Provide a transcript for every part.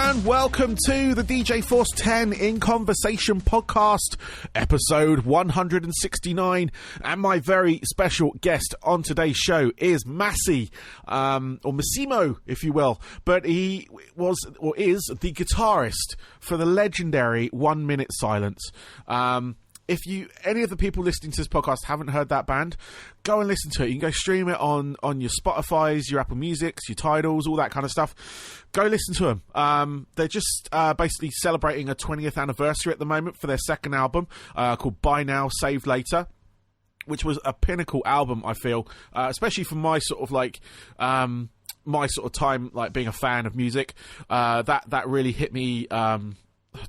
and welcome to the DJ Force 10 in Conversation podcast, episode 169. And my very special guest on today's show is Massy, or Massimo, if you will. But he was, or is, the guitarist for the legendary 1 Minute Silence. If any of the people listening to this podcast haven't heard that band, go and listen to it. You can go stream it on your Spotify's, your Apple Music's, your Tidals, all that kind of stuff. Go listen to them. They're just basically celebrating a 20th anniversary at the moment for their second album called Buy Now, Save Later, which was a pinnacle album, I feel, especially for my sort of like... my sort of time, like being a fan of music. That really hit me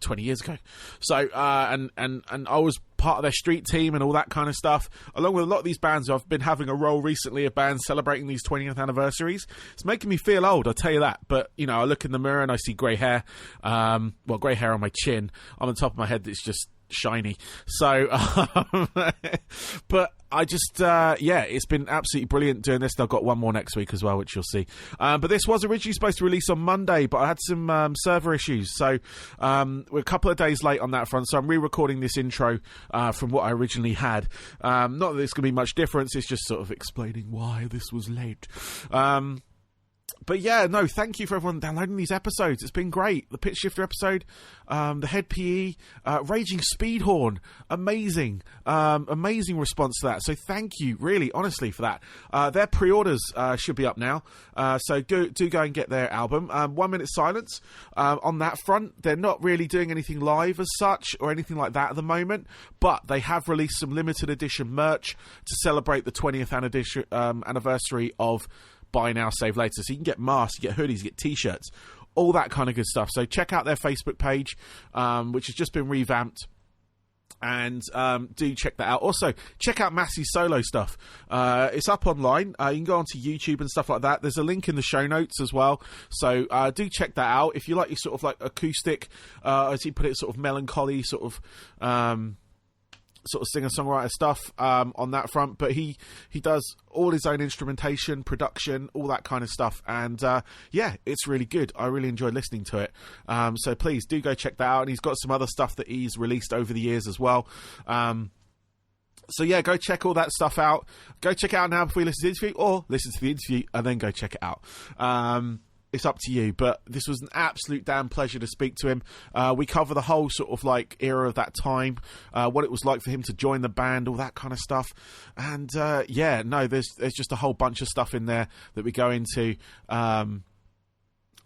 20 years ago. So and I was part of their street team and all that kind of stuff, along with a lot of these bands. I've been having a role recently of bands celebrating these 20th anniversaries. It's making me feel old, I'll tell you that. But you know, I look in the mirror and I see grey hair, grey hair on my chin, on the top of my head that's just shiny. So but I just it's been absolutely brilliant doing this. I've got one more next week as well, which you'll see. But this was originally supposed to release on Monday, but I had some server issues, so we're a couple of days late on that front. So I'm re-recording this intro from what I originally had. Not that there's going to be much difference, it's just sort of explaining why this was late. But yeah, no, thank you for everyone downloading these episodes. It's been great. The Pitch Shifter episode, the Head PE, Raging Speedhorn, amazing response to that. So thank you, really, honestly, for that. Their pre-orders should be up now, so do go and get their album. 1 Minute Silence, on that front, they're not really doing anything live as such or anything like that at the moment, but they have released some limited edition merch to celebrate the 20th anniversary of Buy Now, Save Later. So you can get masks, you get hoodies, you get t-shirts, all that kind of good stuff. So check out their Facebook page, which has just been revamped, and do check that out. Also, check out Massy's solo stuff. It's up online. You can go onto YouTube and stuff like that. There's a link in the show notes as well. So do check that out. If you like your sort of like acoustic, as he put it, sort of melancholy, sort of singer-songwriter stuff on that front, but he does all his own instrumentation, production, all that kind of stuff, and it's really good. I really enjoyed listening to it, so please do go check that out. And he's got some other stuff that he's released over the years as well. So yeah, go check all that stuff out. Go check it out now before you listen to the interview, or listen to the interview and then go check it out. It's up to you, but this was an absolute damn pleasure to speak to him. We cover the whole sort of like era of that time, what it was like for him to join the band, all that kind of stuff. And there's just a whole bunch of stuff in there that we go into on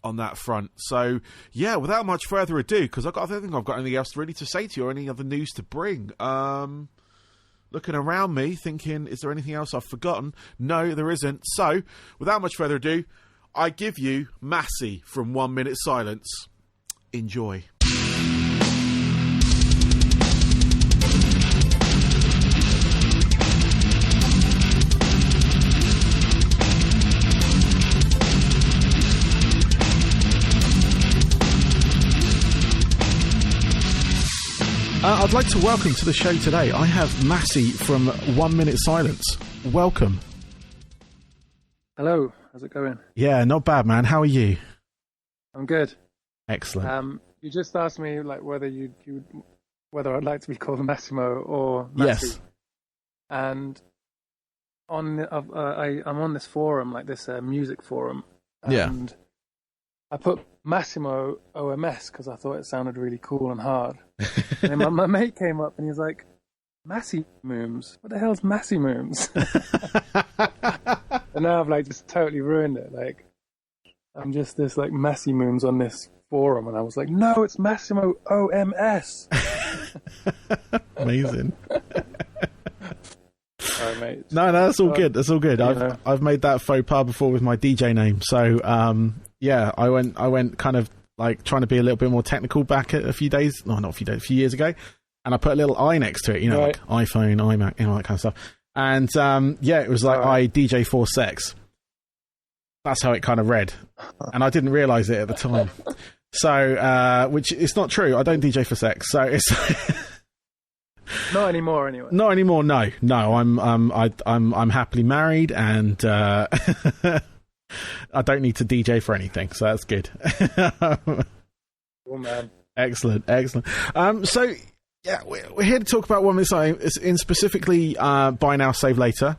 that front. So yeah, without much further ado, because I don't think I've got anything else really to say to you or any other news to bring. Looking around me, thinking, is there anything else I've forgotten? No, there isn't. So without much further ado, I give you Massy from 1 Minute Silence. Enjoy. I'd like to welcome to the show today, I have Massy from 1 Minute Silence. Welcome. Hello. How's it going? Yeah, not bad, man. How are you? I'm good. Excellent. You just asked me like whether whether I'd like to be called Massimo or Massy. Yes. And I'm on this forum, like this music forum. And I put Massimo OMS because I thought it sounded really cool and hard. And then my mate came up and he was like, Massy Mooms? What the hell's Massy Mooms? And now I've like just totally ruined it. Like I'm just this like Massy Mooms on this forum, and I was like, no, it's Massimo OMS. Amazing. Sorry, mate. No, that's all good. That's all good. I've made that faux pas before with my DJ name. So I went kind of like trying to be a little bit more technical back a few years ago, and I put a little I next to it, like iPhone, iMac, that kind of stuff. And it was like I DJ for sex. That's how it kind of read, and I didn't realise it at the time. So, which it's not true. I don't DJ for sex. So it's not anymore, anyway. Not anymore. No. I'm happily married, and I don't need to DJ for anything. So that's good. Cool, man. Excellent. So yeah, we're here to talk about one this in specifically Buy Now Save Later,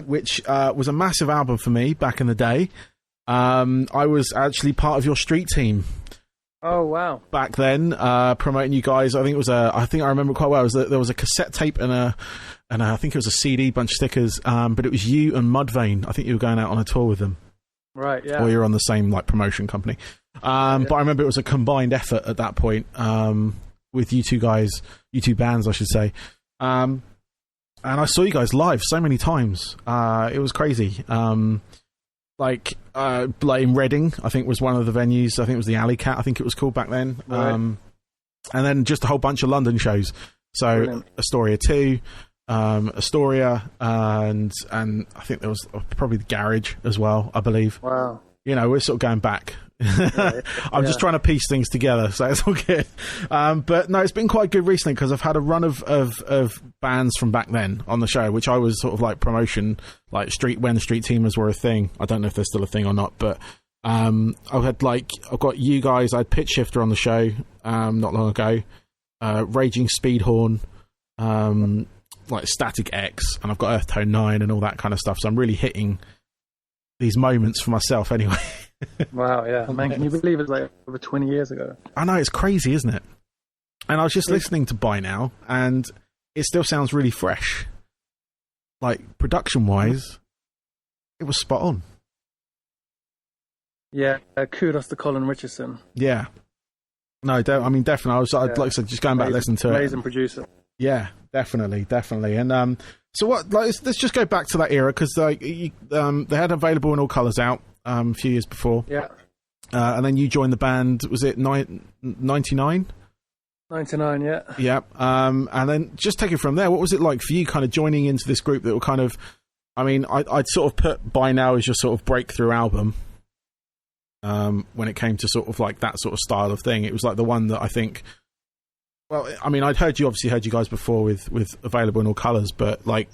which was a massive album for me back in the day. I was actually part of your street team. Oh wow! Back then, promoting you guys. I think I remember quite well. There was a cassette tape and I think it was a CD, bunch of stickers. But it was you and Mudvayne. I think you were going out on a tour with them. Right. Yeah. Or you were on the same promotion company. But I remember it was a combined effort at that point. With you two bands, I should say. And I saw you guys live so many times. It was crazy. Like in Reading, I think was one of the venues. I think it was the Alley Cat, I think it was called back then. Right. And then just a whole bunch of London shows. So brilliant. Astoria 2, Astoria, and I think there was probably the Garage as well, I believe. Wow. We're sort of going back. I'm just trying to piece things together, so it's all good. But no, it's been quite good recently because I've had a run of bands from back then on the show, which I was sort of like promotion, like when street teamers were a thing. I don't know if they're still a thing or not, but I've got you guys. I had Pitch Shifter on the show not long ago, Raging Speedhorn, like Static X, and I've got Earth Tone 9 and all that kind of stuff. So I'm really hitting these moments for myself anyway. Wow, yeah. Man, can you believe it's like over 20 years ago? I know, it's crazy, isn't it? And I was just listening to Buy Now, and it still sounds really fresh. Like, production-wise, it was spot on. Yeah, kudos to Colin Richardson. Yeah. No, definitely. Like I said, just going back listening to it. Amazing producer. Yeah, definitely. And so what? Let's just go back to that era because they had Available in All Colours out a few years before. Yeah. And then you joined the band. Was it 99? 99, yeah. Yeah. And then just take it from there. What was it like for you, kind of joining into this group that were kind of? I mean, I'd sort of put Buy Now as your sort of breakthrough album. When it came to sort of like that sort of style of thing, it was like the one that I think. Well, I mean, I'd heard you guys before with Available in All Colours, but like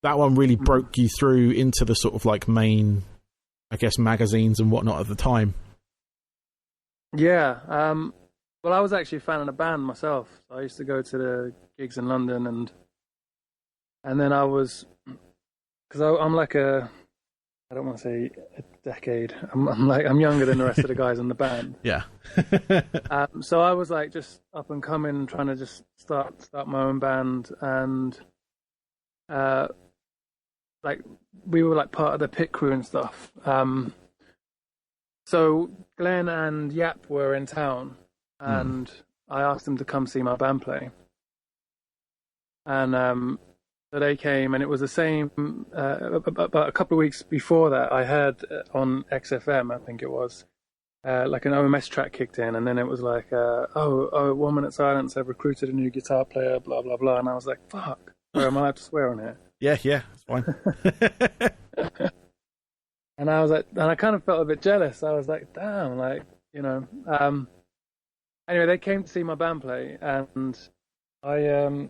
that one really broke you through into the sort of like main, I guess, magazines and whatnot at the time. Yeah. Well, I was actually a fan of the band myself. I used to go to the gigs in London, and then I was, because I'm like I don't want to say a decade. I'm younger than the rest of the guys in the band. Yeah. So I was like just up and coming, trying to just start my own band, and like we were like part of the pit crew and stuff. So Glenn and Yap were in town, and I asked them to come see my band play, and so they came, and it was the same. About a couple of weeks before that, I heard on XFM, I think it was, like an OMS track kicked in, and then it was like, 1 Minute Silence have recruited a new guitar player, blah blah blah, and I was like, fuck, where am I allowed to swear on here? Yeah, it's fine. And I was like, and I kind of felt a bit jealous. I was like, damn, like, you know. Anyway, they came to see my band play, and I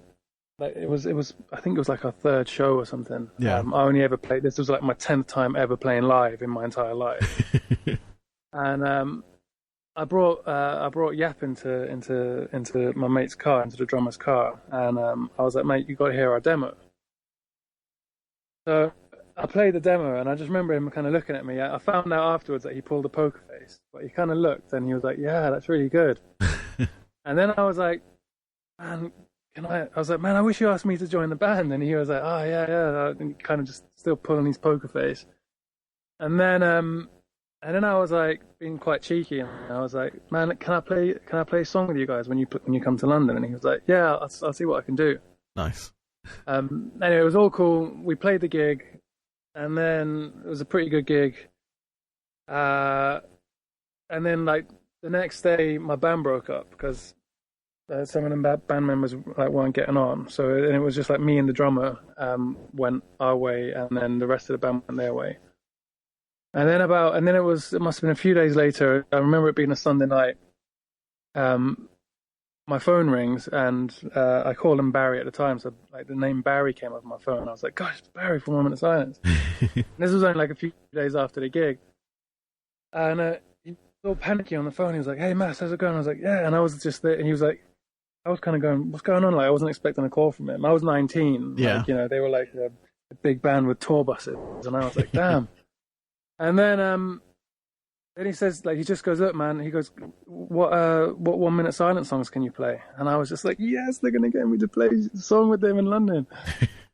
like it was I think it was like our third show or something. Yeah. I only ever played. This was like my 10th time ever playing live in my entire life. And I brought Yap into my mate's car, into the drummer's car, and I was like, mate, you got to hear our demo. So I played the demo, and I just remember him kind of looking at me. I found out afterwards that he pulled a poker face, but he kind of looked, and he was like, yeah, that's really good. And then I was like, man, I was like, man, I wish you asked me to join the band. And he was like, oh, yeah. And kind of just still pulling his poker face. And then I was like being quite cheeky, and I was like, man, can I play a song with you guys when you come to London? And he was like, yeah, I'll see what I can do. Nice. Anyway, it was all cool. We played the gig, and then it was a pretty good gig. And then like the next day, my band broke up because some of the band members like weren't getting on. So and it was just like me and the drummer went our way, and then the rest of the band went their way. And then it must have been a few days later. I remember it being a Sunday night. My phone rings, and I called him Barry at the time. So like the name Barry came up on my phone. I was like, gosh, it's Barry from 1 Minute Silence. This was only like a few days after the gig. And all panicky on the phone. He was like, "Hey, Mass, how's it going?" I was like, "Yeah," and I was just there, and he was like, I was kind of going, "What's going on?" Like, I wasn't expecting a call from him. I was 19. Yeah. Like, you know, they were like a big band with tour buses, and I was like, "Damn." And then he says, like, he just goes, "Look, man," he goes, what 1 minute silent songs can you play?" And I was just like, yes, they're going to get me to play a song with them in London.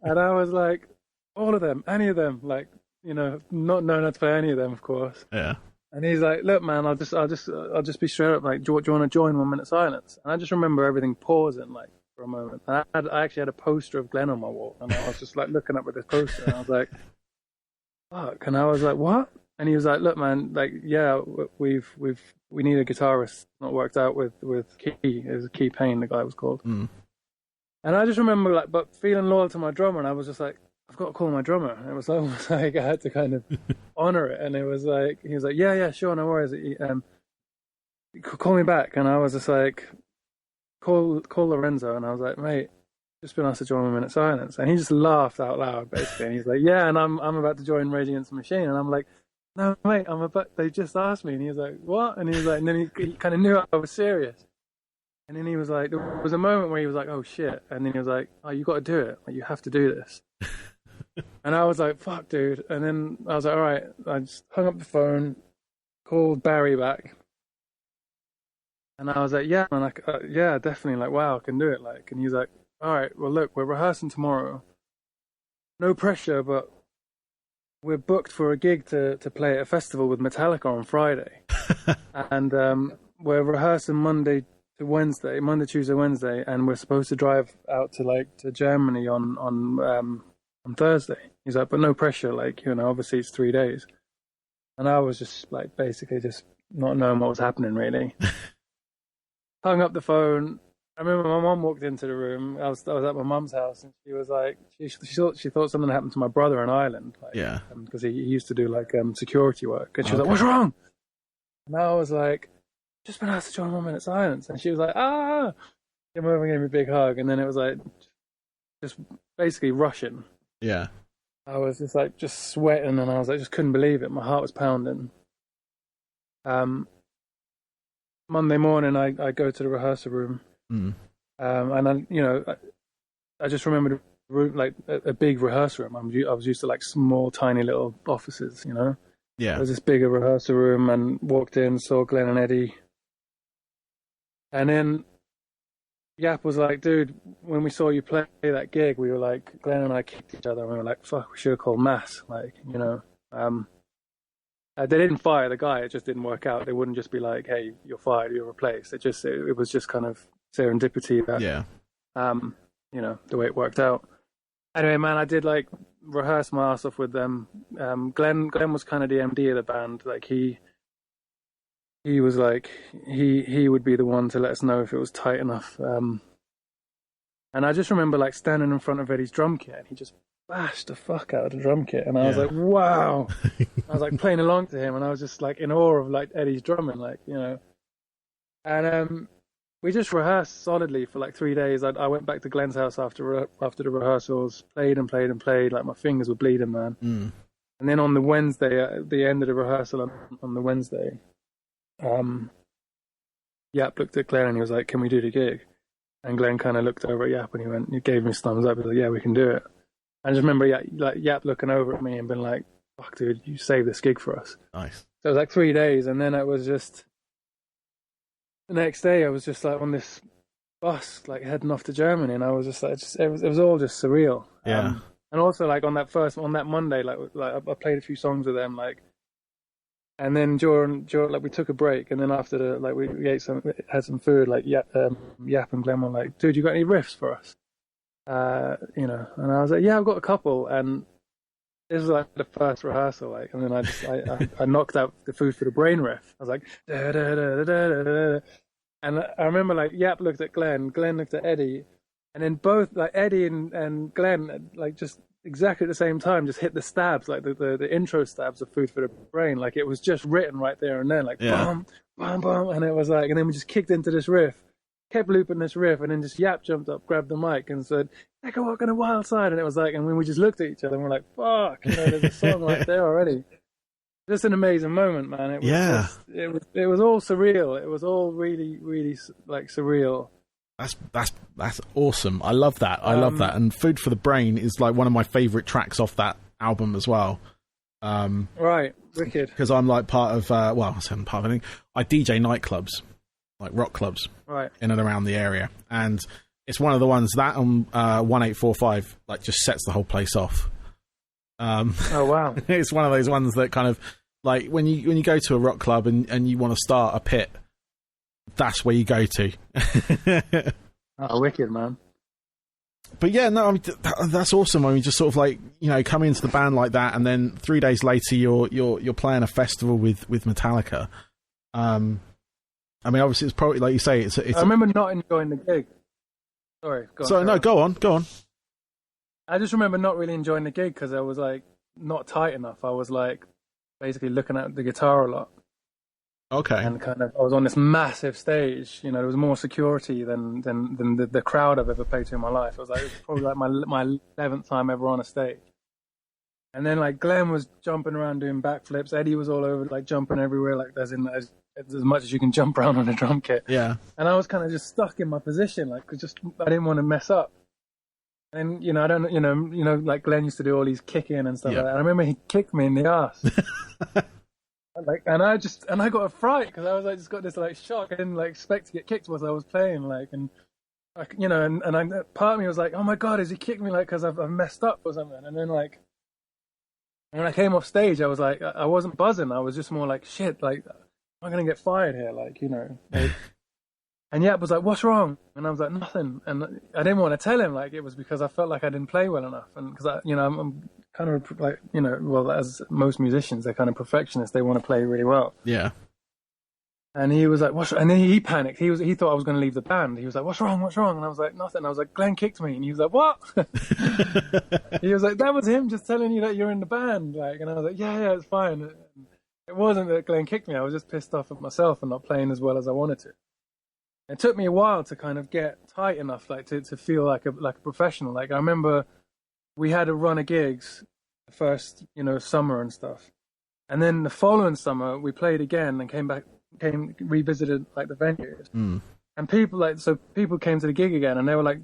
And I was like, all of them, any of them, like, you know, not knowing how to play any of them, of course. Yeah. And he's like, "Look, man, I'll just be straight up, like, do you want to join 1 minute silence?" And I just remember everything pausing, like, for a moment. And I actually had a poster of Glenn on my wall, and I was just like looking up at this poster, and I was like, fuck. And I was like, what? And he was like, "Look, man, like, yeah, we need a guitarist. It's not worked out with Key. It was Key Payne, the guy was called." And I just remember, like, but feeling loyal to my drummer, and I was just like, I've got to call my drummer. And it was almost like I had to kind of honor it. And it was like, he was like, yeah, sure, no worries. Call me back. And I was just like, call Lorenzo. And I was like, "Mate, just been asked to join 1 minute silence." And he just laughed out loud, basically. And he's like, "Yeah, and I'm about to join Rage Against the Machine." And I'm like, "No, mate, they just asked me." And he was like, "What?" And he was like, and then he kind of knew I was serious. And then he was like, there was a moment where he was like, "Oh shit." And then he was like, "Oh, you got to do it. Like, you have to do this." And I was like, "Fuck, dude." And then I was like, all right. I just hung up the phone, called Barry back. And I was like, "Yeah, man, yeah, definitely. Like, wow, I can do it." Like, and he was like, "All right, well, look, we're rehearsing tomorrow. No pressure, but we're booked for a gig to play at a festival with Metallica on Friday." And we're rehearsing Monday, Tuesday, Wednesday, and we're supposed to drive out to Germany on Thursday. He's like, "But no pressure, like, you know, obviously it's 3 days." And I was just like, basically just not knowing what was happening, really. Hung up the phone. I remember my mum walked into the room. I was at my mum's house, and she was like, she thought something happened to my brother in Ireland, like, yeah, because he used to do like security work, and she was like, "What's wrong?" And I was like, "Just been asked to join 1 minute silence." And she was like, "Ah!" Came over and gave me a big hug, and then it was like, just basically rushing. Yeah. I was just like, just sweating, and I was like, just couldn't believe it. My heart was pounding. Monday morning, I go to the rehearsal room. And I, you know, I just remember the room, like a big rehearsal room. I was used to like small, tiny little offices, you know. Yeah. There was this bigger rehearsal room, and walked in, saw Glenn and Eddie, and then Yap was like, "Dude, when we saw you play that gig, we were like, Glenn and I kicked each other, and we were like, fuck, we should have called Mass, like, you know." They didn't fire the guy; it just didn't work out. They wouldn't just be like, "Hey, you're fired, you're replaced." It was just kind of serendipity that, you know, the way it worked out. Anyway, man, I did like rehearse my ass off with them. Glenn was kind of the MD of the band. Like he was like, he would be the one to let us know if it was tight enough. And I just remember like standing in front of Eddie's drum kit, and he just bashed the fuck out of the drum kit, and I was like, wow. I was like playing along to him, and I was just like in awe of like Eddie's drumming, like, you know. And we just rehearsed solidly for like 3 days. I went back to Glenn's house after the rehearsals, played and played and played. Like, my fingers were bleeding, man. And then on the Wednesday, at the end of the rehearsal on the Wednesday, Yap looked at Glenn and he was like, "Can we do the gig?" And Glenn kind of looked over at Yap and he gave me his thumbs up. He was like, "Yeah, we can do it." I just remember Yap looking over at me and being like, "Fuck, dude, you saved this gig for us." Nice. So it was like 3 days, and then it was just the next day. I was just like on this bus, like heading off to Germany, and I was just like, it was all just surreal. Yeah. And also like on that Monday, like I played a few songs with them, like, and then during like we took a break, and then after we had some food, like Yap and Glenn were like, "Dude, you got any riffs for us?" You know, and I was like, "Yeah, I've got a couple." And this was like the first rehearsal, like, and then I knocked out the Food for the Brain riff. I was like, da, da, da, da, da, da, da. And I remember like Yap looked at Glenn looked at Eddie, and then both like Eddie and Glenn, like, just exactly at the same time, just hit the stabs, like the intro stabs of Food for the Brain, like it was just written right there and then, like, boom, boom, boom, and it was like, and then we just kicked into this riff, kept looping this riff, and then just Yap jumped up, grabbed the mic, and said, "Take a walk on the wild side," and it was like, and when we just looked at each other, and we're like, "Fuck, you know, there's a song right there already." just an amazing moment, man. It was it was all surreal. It was all really, really like surreal. That's awesome. I love that. I love that. And Food for the Brain is like one of my favorite tracks off that album as well. Right, wicked. Because I'm like part of I'm part of anything. I DJ nightclubs, like rock clubs, right, in and around the area, and it's one of the ones that on 1845 like just sets the whole place off. Oh wow! It's one of those ones that kind of like when you go to a rock club and you want to start a pit, that's where you go to. Oh, wicked, man. But yeah, no, I mean that's awesome. I mean, just sort of like, you know, coming into the band like that, and then 3 days later you're playing a festival with Metallica. I mean, obviously it's probably like you say. It's I remember not enjoying the gig. Sorry. Go on. I just remember not really enjoying the gig because I was like not tight enough. I was like basically looking at the guitar a lot. Okay. And kind of, I was on this massive stage. You know, there was more security than the crowd I've ever played to in my life. It was probably like my 11th time ever on a stage. And then like Glenn was jumping around doing backflips. Eddie was all over, like jumping everywhere, like as much as you can jump around on a drum kit. Yeah. And I was kind of just stuck in my position, like, cause I didn't want to mess up. And you know, I don't, you know, like Glenn used to do all these kicking and stuff like that. And I remember he kicked me in the ass. Like, and I got a fright because I was like, just got this like shock. I didn't like expect to get kicked whilst I was playing, like, and you know, and part of me was like, oh my god, is he kicking me like because I've messed up or something? And then like, when I came off stage, I was like, I wasn't buzzing. I was just more like, shit, like, am I gonna get fired here? Like, you know. Like, and Yap was like, what's wrong? And I was like, nothing. And I didn't want to tell him, like, it was because I felt like I didn't play well enough. And because you know, I'm kind of like, you know, well, as most musicians, they're kind of perfectionists. They want to play really well. Yeah. And he was like, what's? And then he panicked. He thought I was going to leave the band. He was like, what's wrong? And I was like, nothing. I was like, Glenn kicked me. And he was like, what? He was like, that was him just telling you that you're in the band. Like, and I was like, yeah, it's fine. It wasn't that Glenn kicked me. I was just pissed off at myself and not playing as well as I wanted to. It took me a while to kind of get tight enough, like to feel like a professional. Like I remember we had a run of gigs the first, you know, summer and stuff. And then the following summer we played again and revisited like the venues. Mm. And people came to the gig again and they were like,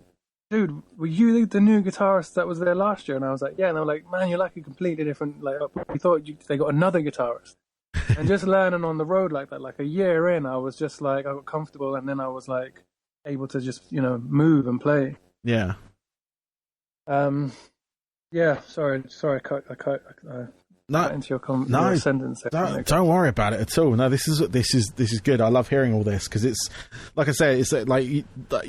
dude, were you the new guitarist that was there last year? And I was like, yeah. And they were like, man, you're like a completely different, like, we thought they got another guitarist. And just learning on the road like that, like a year in, I was just like, I got comfortable and then I was like able to just, you know, move and play. Yeah. Yeah, sorry, I cut into your sentence. Don't worry about it at all. No, this is good. I love hearing all this because it's, like I say, it's like you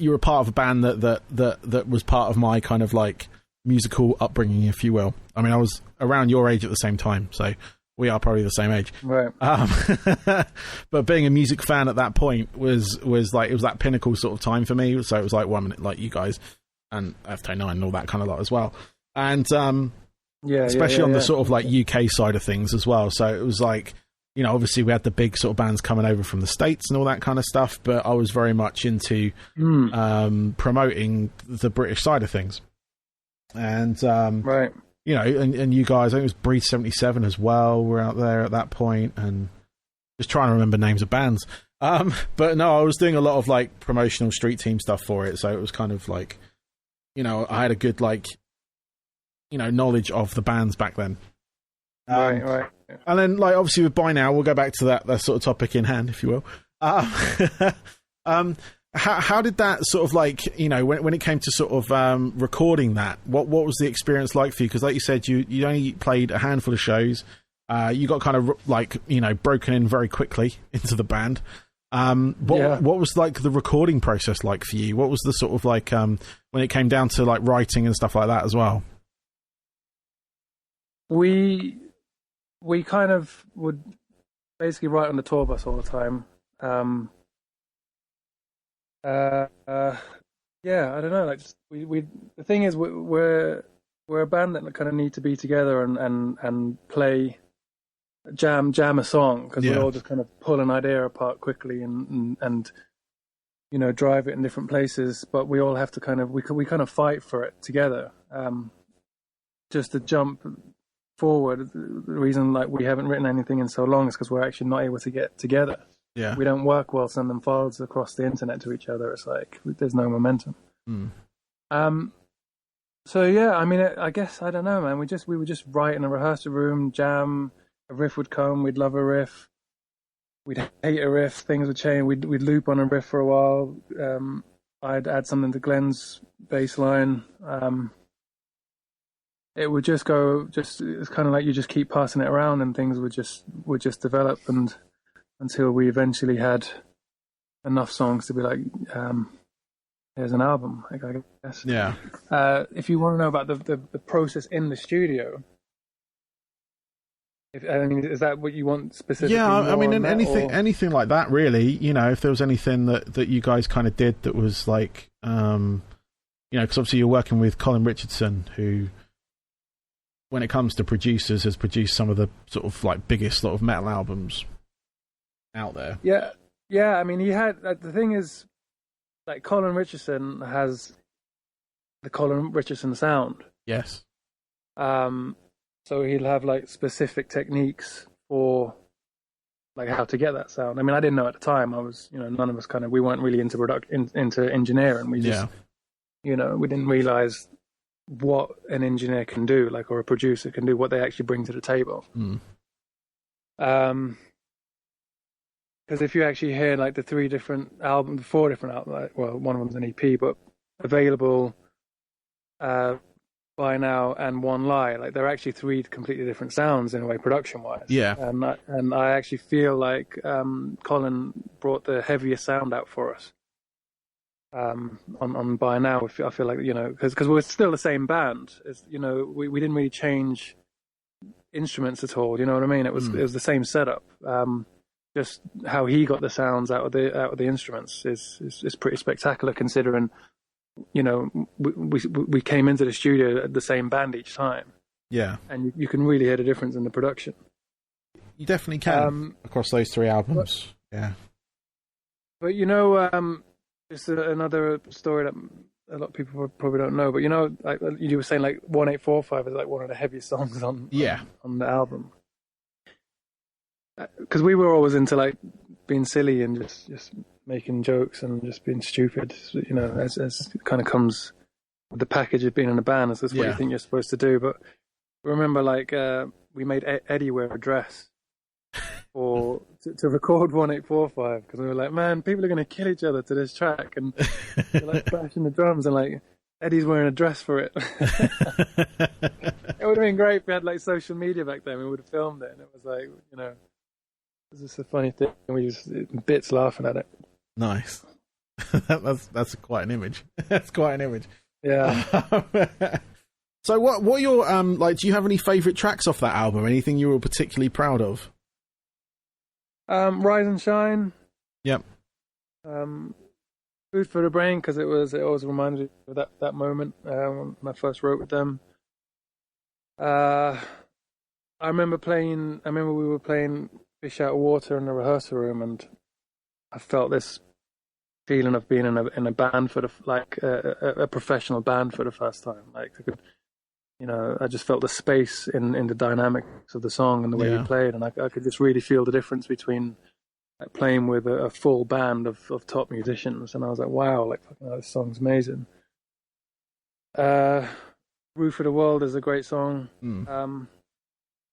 were a part of a band that was part of my kind of like musical upbringing, if you will. I mean, I was around your age at the same time, so we are probably the same age. Right. But being a music fan at that point was like, it was that pinnacle sort of time for me. So it was like 1 minute, like you guys and FT9 and all that kind of lot as well. And especially on the sort of like UK side of things as well. So it was like, you know, obviously we had the big sort of bands coming over from the States and all that kind of stuff, but I was very much into promoting the British side of things. And right. You know, and you guys, I think it was Breed 77 as well, were out there at that point, and just trying to remember names of bands. But no, I was doing a lot of like promotional street team stuff for it, so it was kind of like, you know, I had a good like, you know, knowledge of the bands back then. Right. And then like obviously with By Now, we'll go back to that sort of topic in hand, if you will. How did that sort of like, you know, when it came to sort of recording that, what was the experience like for you? Because like you said, you only played a handful of shows. You got kind of like, you know, broken in very quickly into the band. What was like the recording process like for you? What was the sort of like when it came down to like writing and stuff like that as well? We kind of would basically write on the tour bus all the time. I don't know. Like, we the thing is, we're a band that kind of need to be together and play, jam a song because we all just kind of pull an idea apart quickly and you know, drive it in different places. But we all have to kind of we kind of fight for it together. Just to jump forward, the reason like we haven't written anything in so long is because we're actually not able to get together. Yeah. We don't work well sending files across the internet to each other. It's like there's no momentum. So yeah, I mean, I guess I don't know, man. We would just write in a rehearsal room, jam. A riff would come. We'd love a riff. We'd hate a riff. Things would change. We'd loop on a riff for a while. I'd add something to Glenn's bass line. It would just go. It's kind of like you just keep passing it around, and things would just develop, and until we eventually had enough songs to be like, here's an album, I guess. Yeah. If you want to know about the process in the studio, is that what you want specifically? Yeah, I mean, anything anything like that, really. You know, if there was anything that you guys kind of did that was like, you know, because obviously you're working with Colin Richardson, who, when it comes to producers, has produced some of the sort of like biggest sort of metal albums out there. Yeah. I mean, he had the thing is, like, Colin Richardson has the Colin Richardson sound. Yes. So he'll have like specific techniques for like how to get that sound. I mean, I didn't know at the time. I was, you know, none of us we weren't really into into engineering. We just, you know, we didn't realize what an engineer can do, like, or a producer can do, what they actually bring to the table. Because if you actually hear like the 4 different albums, like, well, one of them's an EP, but available by now and One Lie, like they're actually 3 completely different sounds in a way, production-wise. Yeah. And I actually feel like Colin brought the heaviest sound out for us. On By Now, I feel like, you know, because we're still the same band. It's, you know, we didn't really change instruments at all. You know what I mean? It was the same setup. Just how he got the sounds out of the instruments is pretty spectacular, considering, you know, we came into the studio at the same band each time. Yeah, and you can really hear the difference in the production. You definitely can across those 3 albums. But you know, just another story that a lot of people probably don't know. But you know, like you were saying, like 1845 is like one of the heaviest songs on the album. Because we were always into like being silly and just making jokes and just being stupid, you know, as kind of comes with the package of being in a band. That's what you think you're supposed to do. But remember, like we made Eddie wear a dress to record 1845, because we were like, man, people are going to kill each other to this track, and we're like bashing the drums, and like Eddie's wearing a dress for it. It would have been great if we had like social media back then. We would have filmed it, and it was like, you know, it's just a funny thing. We just bits laughing at it. Nice. That's quite an image. That's quite an image. Yeah. So what are your like? Do you have any favourite tracks off that album? Anything you were particularly proud of? Rise and Shine. Yep. Food for the Brain, because it always reminded me of that moment when I first wrote with them. I remember we were playing Fish Out of Water in the rehearsal room, and I felt this feeling of being in a band for a professional band for the first time. Like, I just felt the space in the dynamics of the song and the way we played, and I could just really feel the difference between like playing with a full band of top musicians. And I was like, wow, like, this song's amazing. Roof of the World is a great song.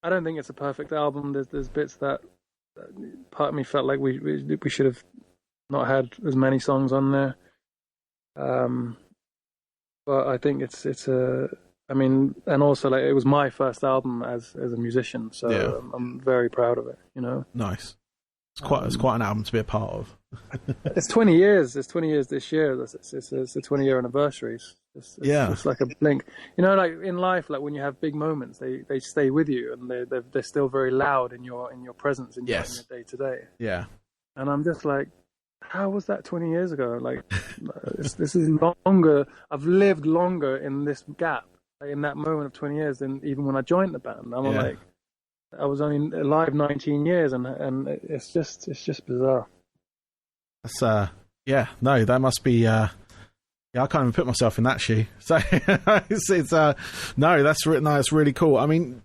I don't think it's a perfect album. There's bits that part of me felt like we should have not had as many songs on there. But I think it's and also, like, it was my first album as a musician, so I'm very proud of it. You know, nice. It's quite an album to be a part of. It's 20 years. It's 20 years this year. It's a 20-year anniversary. It's like a blink. You know, like in life, like when you have big moments, they stay with you, and they're still very loud in your presence in your day to day. Yeah. And I'm just like, how was that 20 years ago? Like, this is longer. I've lived longer in this gap, like in that moment of 20 years, than even when I joined the band. I'm like, I was only alive 19 years, and it's just bizarre. That's that must be. I can't even put myself in that shoe. So it's really cool. I mean,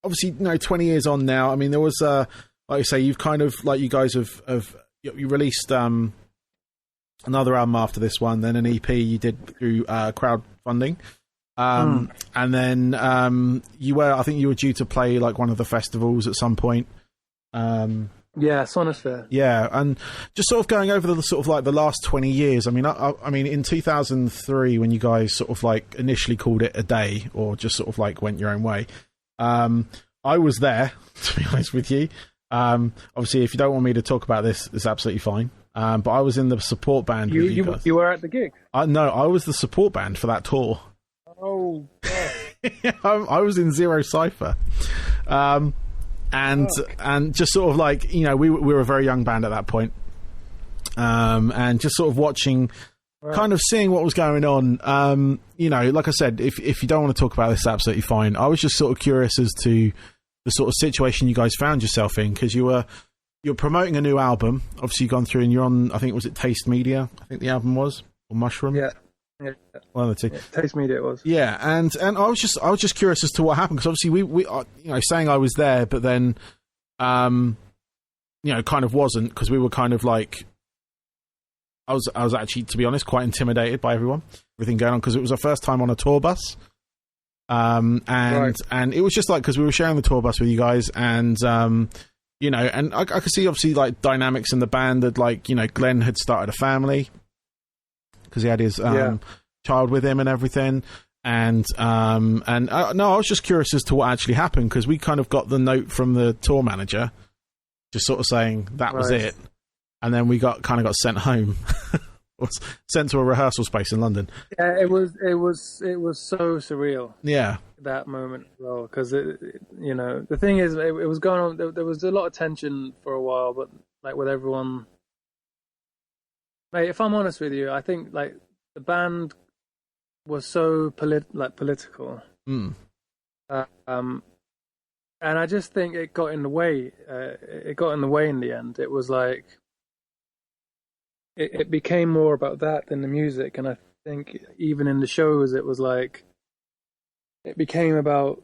obviously, 20 years on now. I mean, there was, like I say, you've kind of, like, you guys have you released another album after this one, then an EP you did through crowdfunding. And then I think you were due to play like one of the festivals at some point. Yeah, Sonosphere. Yeah, and just sort of going over the sort of like the last 20 years. I mean, I mean, in 2003, when you guys sort of like initially called it a day, or just sort of like went your own way, I was there, to be honest with you. Obviously, if you don't want me to talk about this, it's absolutely fine. But I was in the support band with you guys. You were at the gig? No, I was the support band for that tour. Oh, God. I was in Zero Cypher. And just sort of like, we were a very young band at that point. And just sort of watching, kind of seeing what was going on. Like I said, if you don't want to talk about this, absolutely fine. I was just sort of curious as to the sort of situation you guys found yourself in, because you're promoting a new album. Obviously, you've gone through and you're on, I think, was it Taste Media? I think the album was, or Mushroom? Yeah. One of the two. Yeah, Taste Media it was. Yeah, and I was just curious as to what happened, because obviously we saying I was there, but then kind of wasn't, because we were kind of like, I was actually, to be honest, quite intimidated by everything going on, because it was our first time on a tour bus. And it was just like, because we were sharing the tour bus with you guys, and and I could see obviously like dynamics in the band that, like, Glenn had started a family, because he had his child with him and everything. And I was just curious as to what actually happened, because we kind of got the note from the tour manager just sort of saying that was it. And then we got sent home. Was sent to a rehearsal space in London. Yeah, it was so surreal. Yeah. That moment as well, because the thing is, it was going on, there was a lot of tension for a while, but like with everyone, like, if I'm honest with you, I think like the band was so political. And I just think it got in the way. It got in the way in the end. It was like it became more about that than the music, and I think even in the shows, it was like it became about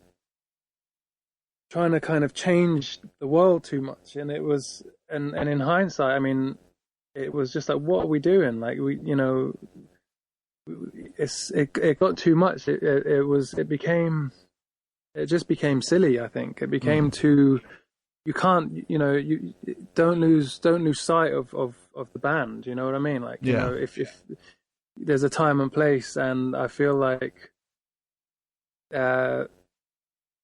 trying to kind of change the world too much, and it was, and in hindsight, I mean, it was just like, what are we doing? Like, it got too much. It just became silly. I think it became too. You can't, you don't lose sight of the band. You know what I mean? Like, if there's a time and place, and I feel like there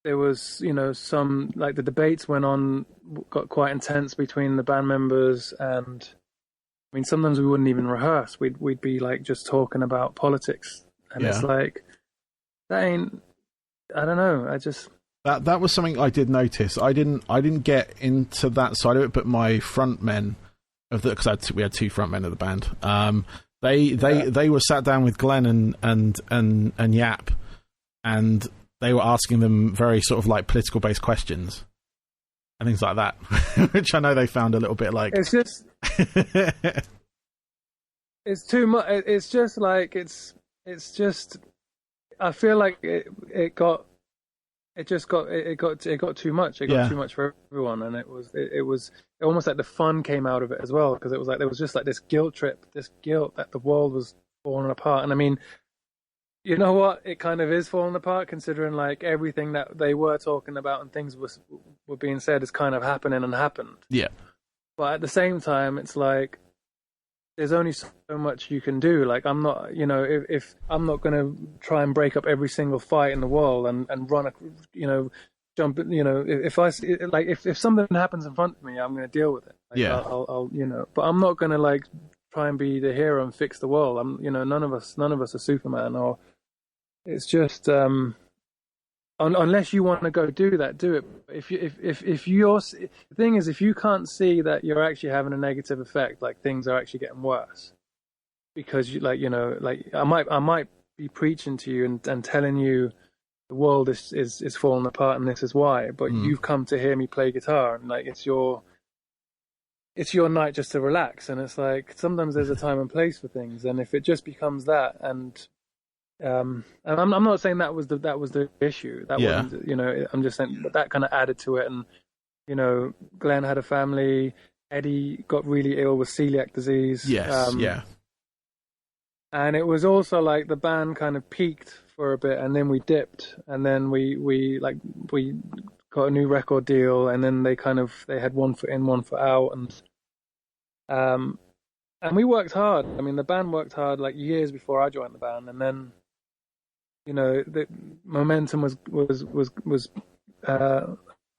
was, some, like, the debates got quite intense between the band members, and I mean, sometimes we wouldn't even rehearse. We'd be like just talking about politics, and it's like, that ain't. I don't know. I just. That was something I did notice. I didn't get into that side of it, but my front men of the, because we had two front men of the band. They were sat down with Glenn and Yap, and they were asking them very sort of like political based questions and things like that, which I know they found a little bit like. It's just. It's too much. It's just like it's just. I feel like it got too much. It got too much for everyone, and it was almost like the fun came out of it as well, because it was like there was just like this guilt trip, this guilt that the world was falling apart. And I mean, you know what? It kind of is falling apart, considering like everything that they were talking about and things were being said is kind of happening and happened. Yeah. But at the same time, it's like there's only so much you can do. Like, I'm not, if I'm not going to try and break up every single fight in the world and run, jump, if I like, if something happens in front of me, I'm going to deal with it. Like, I'll but I'm not going to like try and be the hero and fix the world. None of us are Superman, or it's just, unless you want to go do that, do it. If you're, the thing is, if you can't see that you're actually having a negative effect, like things are actually getting worse, because you I might be preaching to you and telling you the world is falling apart and this is why, but you've come to hear me play guitar, and like it's your night just to relax, and it's like sometimes there's a time and place for things, and if it just becomes that, and And I'm not saying that was the issue. That wasn't, I'm just saying that kind of added to it. And Glenn had a family. Eddie got really ill with celiac disease. Yes, And it was also like the band kind of peaked for a bit, and then we dipped, and then we got a new record deal, and then they had 1 foot in, 1 foot out, and we worked hard. I mean, the band worked hard like years before I joined the band, and then the momentum was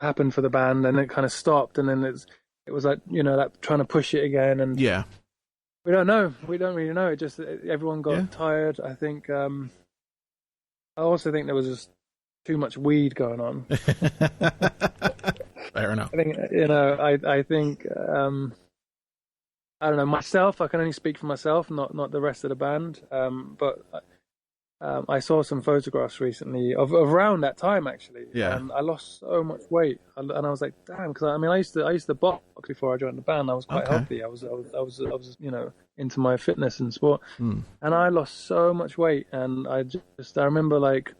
happened for the band, and it kind of stopped, and then it was like that trying to push it again, and we don't know. We don't really know. It just everyone got tired. I think. I also think there was just too much weed going on. Fair enough. I think I think I don't know myself. I can only speak for myself, not the rest of the band. But I saw some photographs recently of around that time actually. Yeah. And I lost so much weight, and I was like, damn, because I mean, I used to box before I joined the band. I was quite healthy. I was into my fitness and sport, and I lost so much weight, and I remember like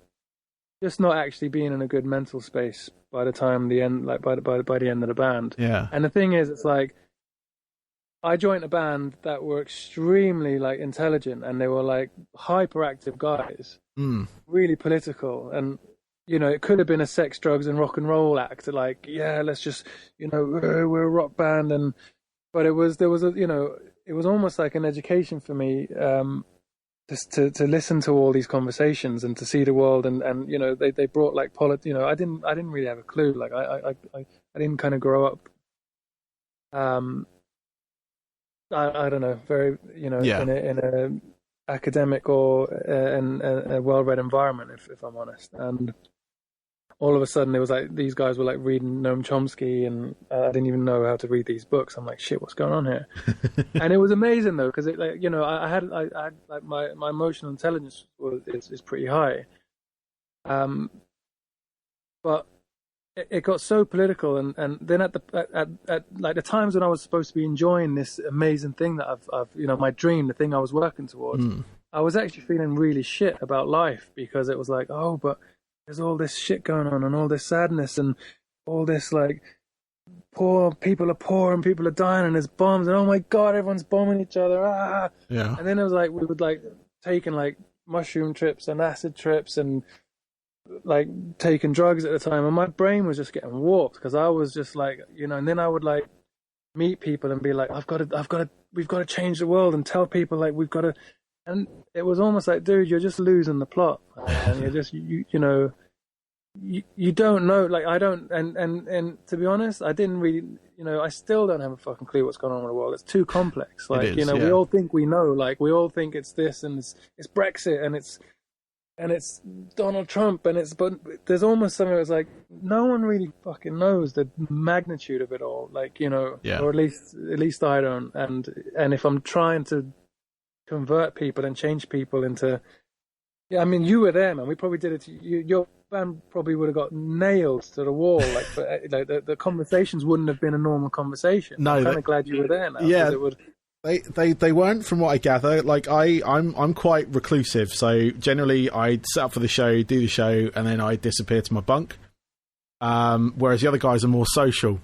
just not actually being in a good mental space by the time the end, like by the end of the band. Yeah. And the thing is, it's like I joined a band that were extremely like intelligent, and they were like hyperactive guys, really political, and it could have been a sex, drugs, and rock and roll act. Like, let's just we're a rock band, but it was it was almost like an education for me, just to listen to all these conversations and to see the world, and they brought like I didn't really have a clue. Like I didn't kind of grow up. I don't know, very in a academic or in a well-read environment, if I'm honest. And all of a sudden, it was like these guys were like reading Noam Chomsky, and I didn't even know how to read these books. I'm like, shit, what's going on here? And it was amazing though, because it I had like my emotional intelligence is pretty high, but it got so political, and then at like the times when I was supposed to be enjoying this amazing thing that I've my dream, the thing I was working towards, I was actually feeling really shit about life, because it was like, oh, but there's all this shit going on, and all this sadness, and all this like people are poor and people are dying, and there's bombs, and oh my god, everyone's bombing each other. And then it was like we would like taking like mushroom trips and acid trips and like taking drugs at the time, and my brain was just getting warped, because I was just like and then I would like meet people and be like, we've got to change the world, and tell people like we've got to, and it was almost like, dude, you're just losing the plot, and you're just you don't know, like I don't, and to be honest, I didn't really, I still don't have a fucking clue what's going on in the world. It's too complex. Like we all think we know, like we all think it's this, and it's Brexit, and it's Donald Trump, but there's almost something that's like no one really fucking knows the magnitude of it all, like or at least I don't. And if I'm trying to convert people and change people into, I mean, you were there, man. We probably did it. Your band probably would have got nailed to the wall. Like, the conversations wouldn't have been a normal conversation. No, I'm kind of glad you were there now. Yeah. It would. They weren't, from what I gather. Like I'm quite reclusive, so generally I'd set up for the show, do the show, and then I disappear to my bunk. Whereas the other guys are more social,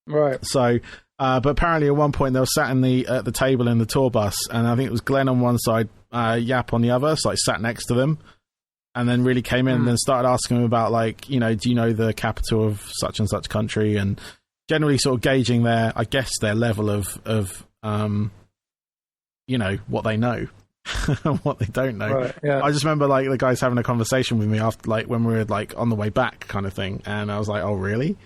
right? So, but apparently at one point they were sat at the table in the tour bus, and I think it was Glenn on one side, Yap on the other, so I sat next to them, and then really came in and then started asking them about like do you know the capital of such and such country, and generally sort of gauging their level of what they know, what they don't know. Right, yeah. I just remember like the guys having a conversation with me after, like when we were like on the way back, kind of thing, and I was like, oh really?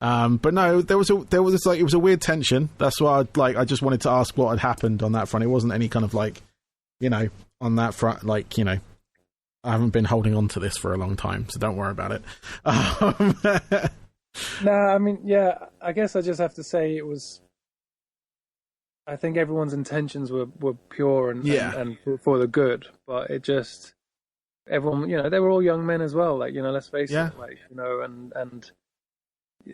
But no, there was like, it was a weird tension. That's why I just wanted to ask what had happened on that front. It wasn't any kind of like, on that front, like, I haven't been holding on to this for a long time, so don't worry about it. No, I mean, yeah, I guess I just have to say it was. I think everyone's intentions were pure and for the good, but it just everyone, they were all young men as well. Like, let's face it, like,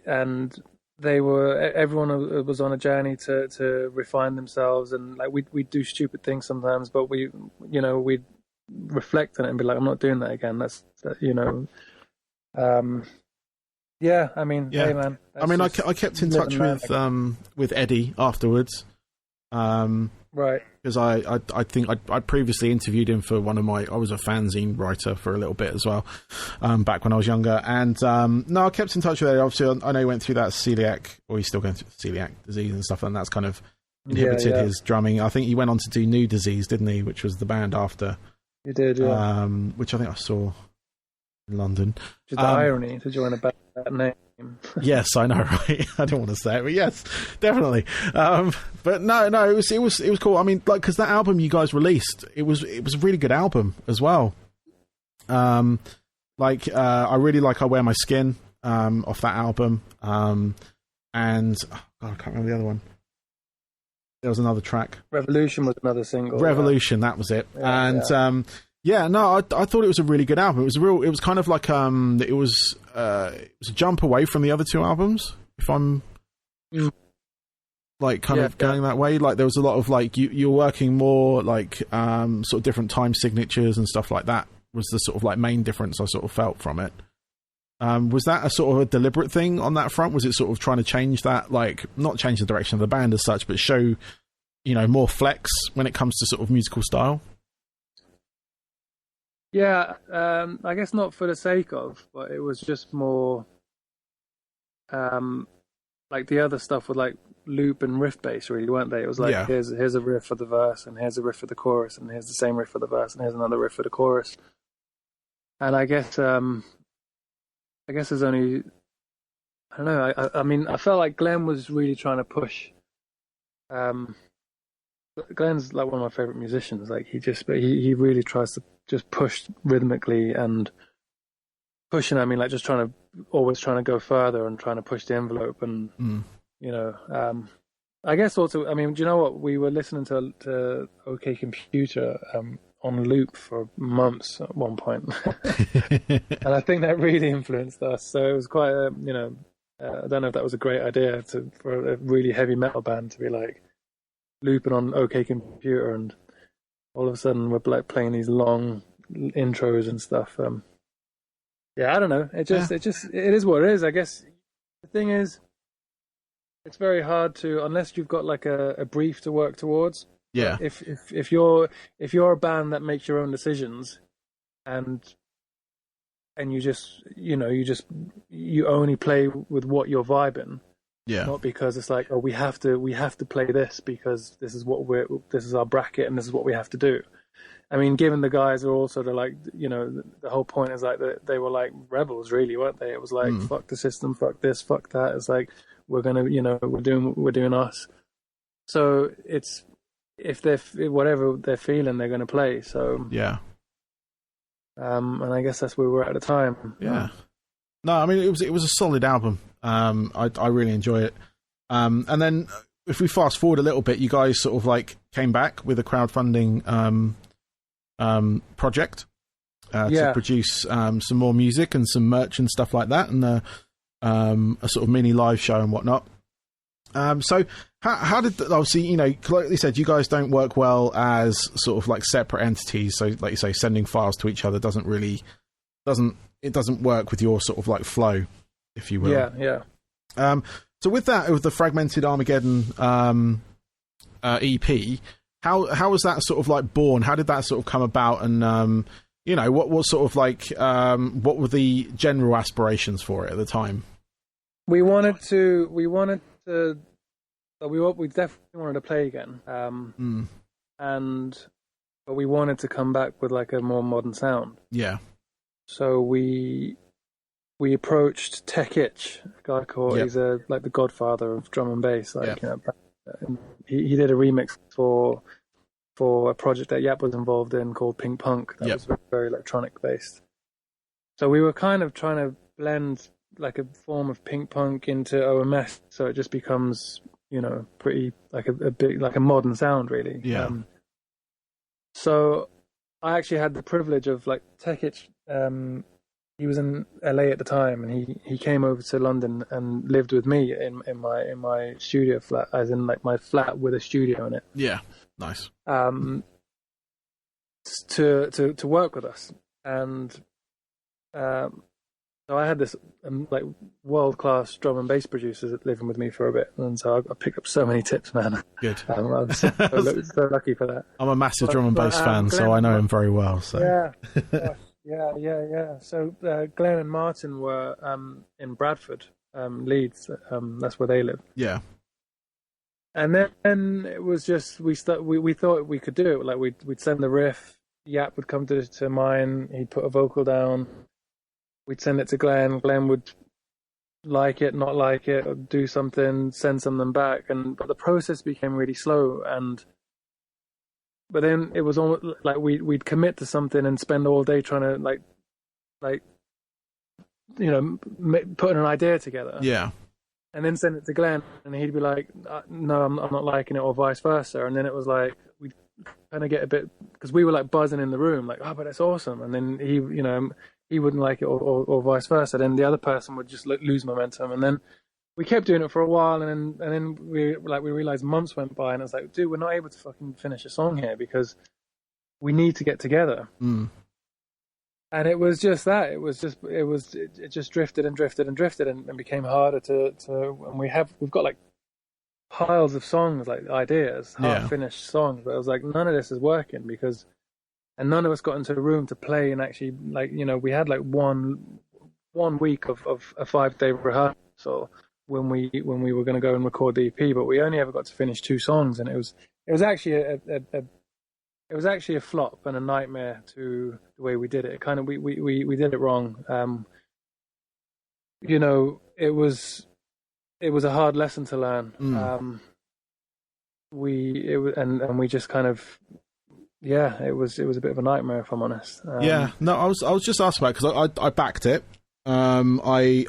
and they were, everyone was on a journey to refine themselves, and like we do stupid things sometimes, but we'd reflect on it and be like, I'm not doing that again. Yeah, I mean, yeah. hey man. I mean, I kept in touch with Eddie afterwards. Right. Because I think I'd previously interviewed him for I was a fanzine writer for a little bit as well, back when I was younger. And no, I kept in touch with Eddie. Obviously, I know he went through that celiac, or he's still going through celiac disease and stuff, and that's kind of inhibited his drumming. I think he went on to do New Disease, didn't he? Which was the band after. He did, yeah. Which I think I saw in London. Which is the irony to join a band with that name. Yes, I know, right? I don't want to say it, but yes, definitely. But no, it was cool. I mean, like, because that album you guys released, it was a really good album as well. I really like I Wear My Skin off that album, and God, I can't remember the other one. There was another track. Revolution was another single. Revolution, that was it. I thought it was a really good album. It was kind of like it was a jump away from the other two albums, if I'm like kind of going that way. Like there was a lot of like you're working more like sort of different time signatures and stuff like that was the sort of like main difference I sort of felt from it. Was that a sort of a deliberate thing on that front? Was it sort of trying to change that, like not change the direction of the band as such, but show, more flex when it comes to sort of musical style? Yeah, I guess not for the sake of, but it was just more like the other stuff was like loop and riff bass, really, weren't they? It was like here's a riff for the verse, and here's a riff for the chorus, and here's the same riff for the verse, and here's another riff for the chorus. And I guess there's only, I don't know. I mean, I felt like Glenn was really trying to push. Glenn's like one of my favorite musicians. Like he really tries to just push rhythmically and pushing. I mean, like just always trying to go further and trying to push the envelope. And I guess also, I mean, do you know what? We were listening to OK Computer on loop for months at one point, and I think that really influenced us. So it was quite I don't know if that was a great idea for a really heavy metal band to be like looping on OK Computer, and all of a sudden we're like playing these long intros and stuff. I don't know. It is what it is. I guess the thing is, it's very hard to, unless you've got like a brief to work towards. Yeah. If you're a band that makes your own decisions, and you only play with what you're vibing. Yeah. Not because it's like, oh, we have to play this because this is our bracket and this is what we have to do. I mean, given the guys are also the whole point is like that they were like rebels, really, weren't they? It was like fuck the system, fuck this, fuck that. It's like we're gonna, we're doing us. So it's if they're whatever they're feeling, they're gonna play. So yeah. And I guess that's where we were at the time. Yeah. No, I mean it was a solid album. I really enjoy it. And then if we fast forward a little bit, you guys sort of like came back with a crowdfunding project to produce some more music and some merch and stuff like that, and a sort of mini live show and whatnot. So how did obviously, like you said, you guys don't work well as sort of like separate entities. So like you say, sending files to each other doesn't work with your sort of like flow, if you will. Yeah. So with the Fragmented Armageddon EP, how was that sort of like born? How did that sort of come about? And what was sort of like what were the general aspirations for it at the time? We definitely wanted to play again, but we wanted to come back with like a more modern sound. Yeah. So we approached Tech Itch, a guy called he's like the godfather of drum and bass. He did a remix for a project that Yap was involved in called Pink Punk. That was very, very electronic based. So we were kind of trying to blend like a form of Pink Punk into OMS, so it just becomes pretty like a big like a modern sound, really. Yeah. So I actually had the privilege of like Tech Itch. He was in LA at the time, and he came over to London and lived with me in my studio flat, as in like my flat with a studio in it. Yeah, nice. to work with us. And so I had this like world-class drum and bass producers living with me for a bit, and so I picked up so many tips, man. Good. I was so lucky for that. I'm a massive drum and bass fan, so I know him very well. So yeah. So Glenn and Martin were in Bradford, Leeds. That's where they live. Yeah. And then it was just we thought we could do it. Like we'd send the riff, Yap would come to mine, he'd put a vocal down. We'd send it to Glenn. Glenn would like it, not like it, or do something, send something back. But the process became really slow. But then it was almost like we'd commit to something and spend all day trying to like putting an idea together. Yeah. And then send it to Glenn, and he'd be like, "No, I'm not liking it," or vice versa. And then it was like we'd kind of get a bit, because we were like buzzing in the room, like, "Oh, but it's awesome." And then he wouldn't like it, or vice versa. Then the other person would just lose momentum, and then we kept doing it for a while, and then we realized months went by, and it's like, dude, we're not able to fucking finish a song here because we need to get together. And it was just that. It just drifted and became harder to. And we've got like piles of songs, like ideas, half finished songs, but it was like none of this is working and none of us got into the room to play and actually, like, we had like one week of a 5-day rehearsal when we were going to go and record the EP, but we only ever got to finish 2 songs, and it was actually a flop and a nightmare to the way we did it. It kind of we did it wrong. It was a hard lesson to learn. We just kind of. Yeah, it was a bit of a nightmare, if I'm honest. I was just asking about it because I backed it. I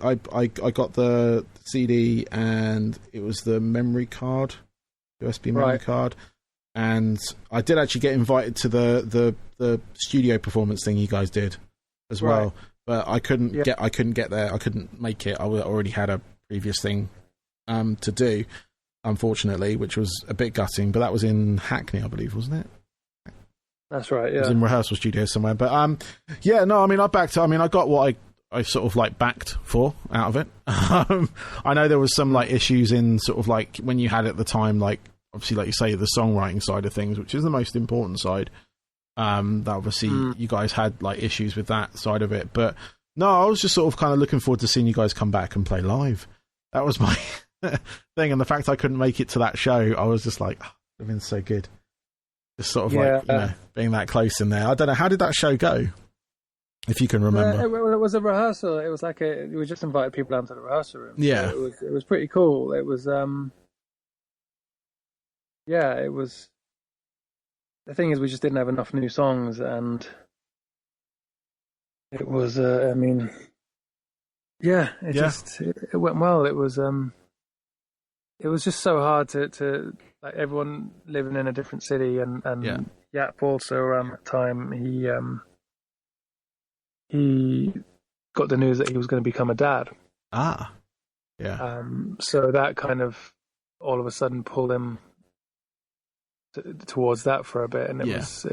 got the CD and it was the memory card, USB memory card, and I did actually get invited to the studio performance thing you guys did as well, but I couldn't get there. I couldn't make it. I already had a previous thing to do, unfortunately, which was a bit gutting. But that was in Hackney, I believe, wasn't it? That's right, yeah. It was in rehearsal studio somewhere. But I backed it. I mean, I got what I sort of like backed for out of it. I know there was some like issues in sort of like when you had at the time, like obviously, like you say, the songwriting side of things, which is the most important side. That obviously you guys had like issues with that side of it. But no, I was just sort of kind of looking forward to seeing you guys come back and play live. That was my thing. And the fact I couldn't make it to that show, I was just like, it's been so good. Just sort of being that close in there. I don't know, how did that show go? If you can remember. It was a rehearsal. It was like we just invited people down to the rehearsal room. Yeah. So it was pretty cool. It was, it was, the thing is we just didn't have enough new songs, and it was, it went well. It was just so hard to like everyone living in a different city, and Yap also around that time he got the news that he was going to become a dad. So that kind of all of a sudden pulled him towards that for a bit, and it was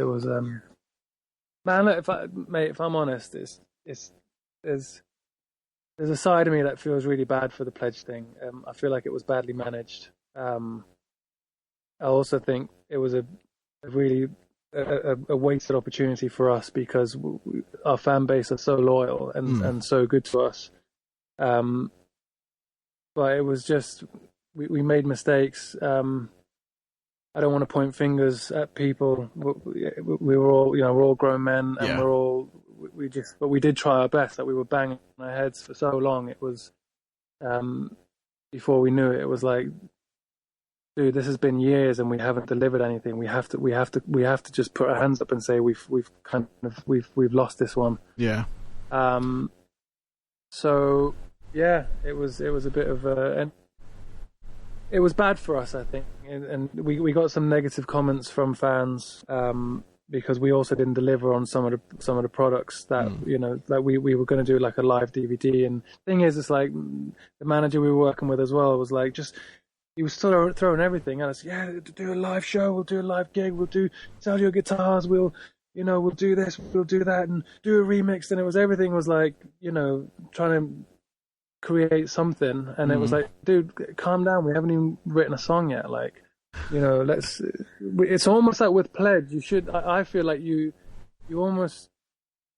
man, look, if I'm honest, there's a side of me that feels really bad for the pledge thing. I feel like it was badly managed. I also think it was a really wasted opportunity for us because our fan base are so loyal and so good to us. But it was just we made mistakes. I don't want to point fingers at people. We were all, we're all grown men, and but we did try our best. Like we were banging our heads for so long. It was, before we knew it, it was like, dude, this has been years and we haven't delivered anything. We have to just put our hands up and say we've lost this one. Yeah. So yeah, it was a bit of and it was bad for us, I think, and we got some negative comments from fans because we also didn't deliver on some of the products that that we were going to do, like a live DVD. And the thing is, it's like the manager we were working with as well was like he was still throwing everything at us. Yeah, do a live show, we'll do a live gig, we'll sell your guitars, we'll we'll do this, we'll do that, and do a remix. And everything was like, trying to create something. And it was like, dude, calm down. We haven't even written a song yet. Like, it's almost like with Pledge, I feel like you almost,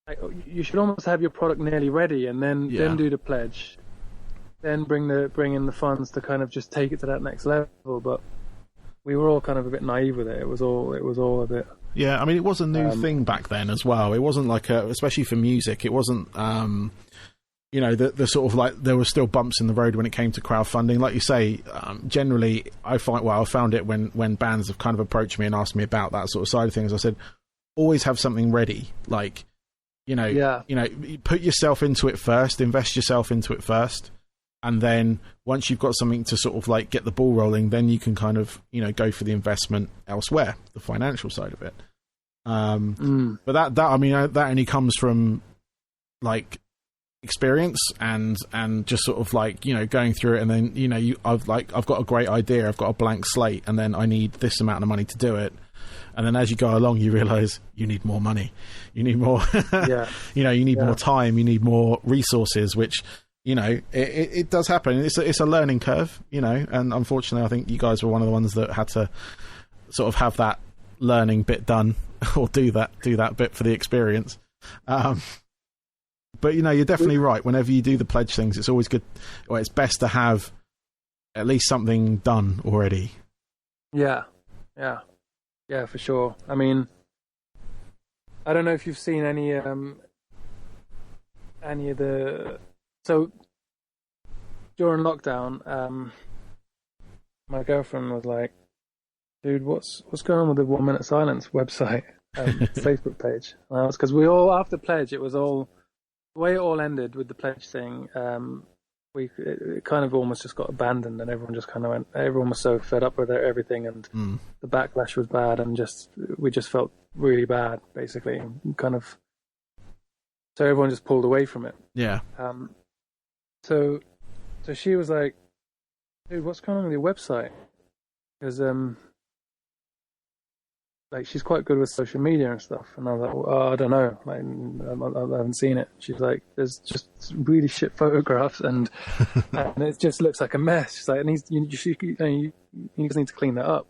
like, you should almost have your product nearly ready and then do the Pledge. Then bring in the funds to kind of just take it to that next level. But we were all kind of a bit naive with it. It was all a bit. Yeah, I mean, it was a new thing back then as well. It wasn't like especially for music, it wasn't, the sort of like, there were still bumps in the road when it came to crowdfunding. Like you say, generally, I found it when bands have kind of approached me and asked me about that sort of side of things. I said, always have something ready. Like, put yourself into it first, invest yourself into it first. And then once you've got something to sort of like get the ball rolling, then you can kind of, go for the investment elsewhere, the financial side of it. But that only comes from like experience and just sort of like, going through it. And then, I've got a great idea. I've got a blank slate, and then I need this amount of money to do it. And then as you go along, you realize you need more money. You need more, you need more time. You need more resources, which, it does happen. It's a learning curve, and unfortunately I think you guys were one of the ones that had to sort of have that learning bit done or do that bit for the experience. But, you're definitely right. Whenever you do the Pledge things, it's always good, or it's best to have at least something done already. Yeah, for sure. I mean, I don't know if you've seen any of the... So during lockdown, my girlfriend was like, "Dude, what's going on with the 1 Minute Silence website, Facebook page?" Because we all, after Pledge, it was all the way it all ended with the Pledge thing. It kind of almost just got abandoned, and everyone just kind of went. Everyone was so fed up with everything, and the backlash was bad, and we just felt really bad, basically, kind of. So everyone just pulled away from it. Yeah. So she was like, "Dude, what's going on with your website?" Because like, she's quite good with social media and stuff. And I was like, "Oh, I don't know. Like, I haven't seen it." She's like, "There's just really shit photographs, and it just looks like a mess." She's like, "You just need to clean that up."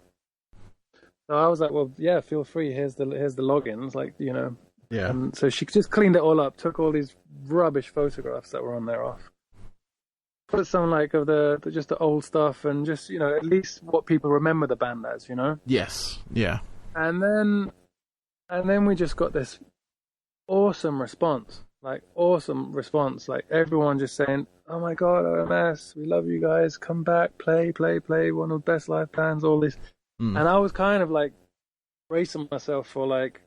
So I was like, "Well, yeah, feel free. Here's the logins, like, Yeah. And so she just cleaned it all up, took all these rubbish photographs that were on there off, put some like of just the old stuff, and just, at least what people remember the band as, Yes. Yeah. And then we just got this awesome response, like everyone just saying, "Oh my God, OMS, we love you guys, come back, play, one of the best live bands," all this. And I was kind of like bracing myself for like,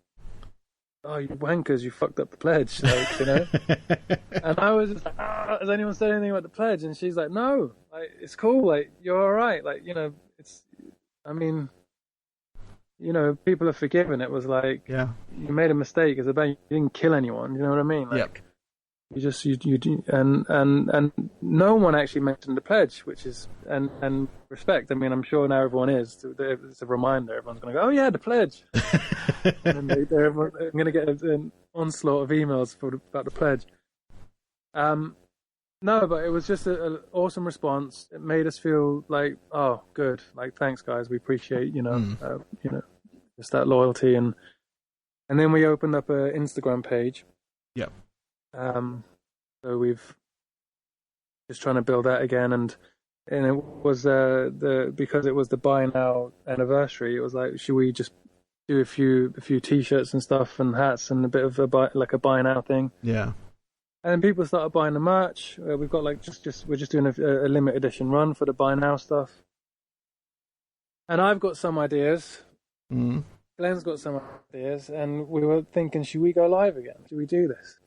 "Oh, you wankers, you fucked up the Pledge," like, And I was just like, "Has anyone said anything about the Pledge?" And she's like, "No, like, it's cool, like, you're all right, like, it's, I mean, people are forgiven." It was like, you made a mistake as a band, you didn't kill anyone, you know what I mean? Like, you just, and no one actually mentioned the Pledge, which is, and respect. I mean, I'm sure now everyone is. It's a reminder. Everyone's going to go, "Oh yeah, the Pledge." And they're going to get an onslaught of emails about the Pledge. No, but it was just an awesome response. It made us feel like, oh, good. Like, thanks, guys. We appreciate, just that loyalty. And then we opened up an Instagram page. Yep. So we've just trying to build that again, and it was because it was the Buy Now anniversary. It was like, should we just do a few T-shirts and stuff and hats and a bit of a Buy Now thing? Yeah. And people started buying the merch. We've got like we're just doing a limited edition run for the Buy Now stuff. And I've got some ideas. Glenn's got some ideas, and we were thinking, should we go live again? Should we do this?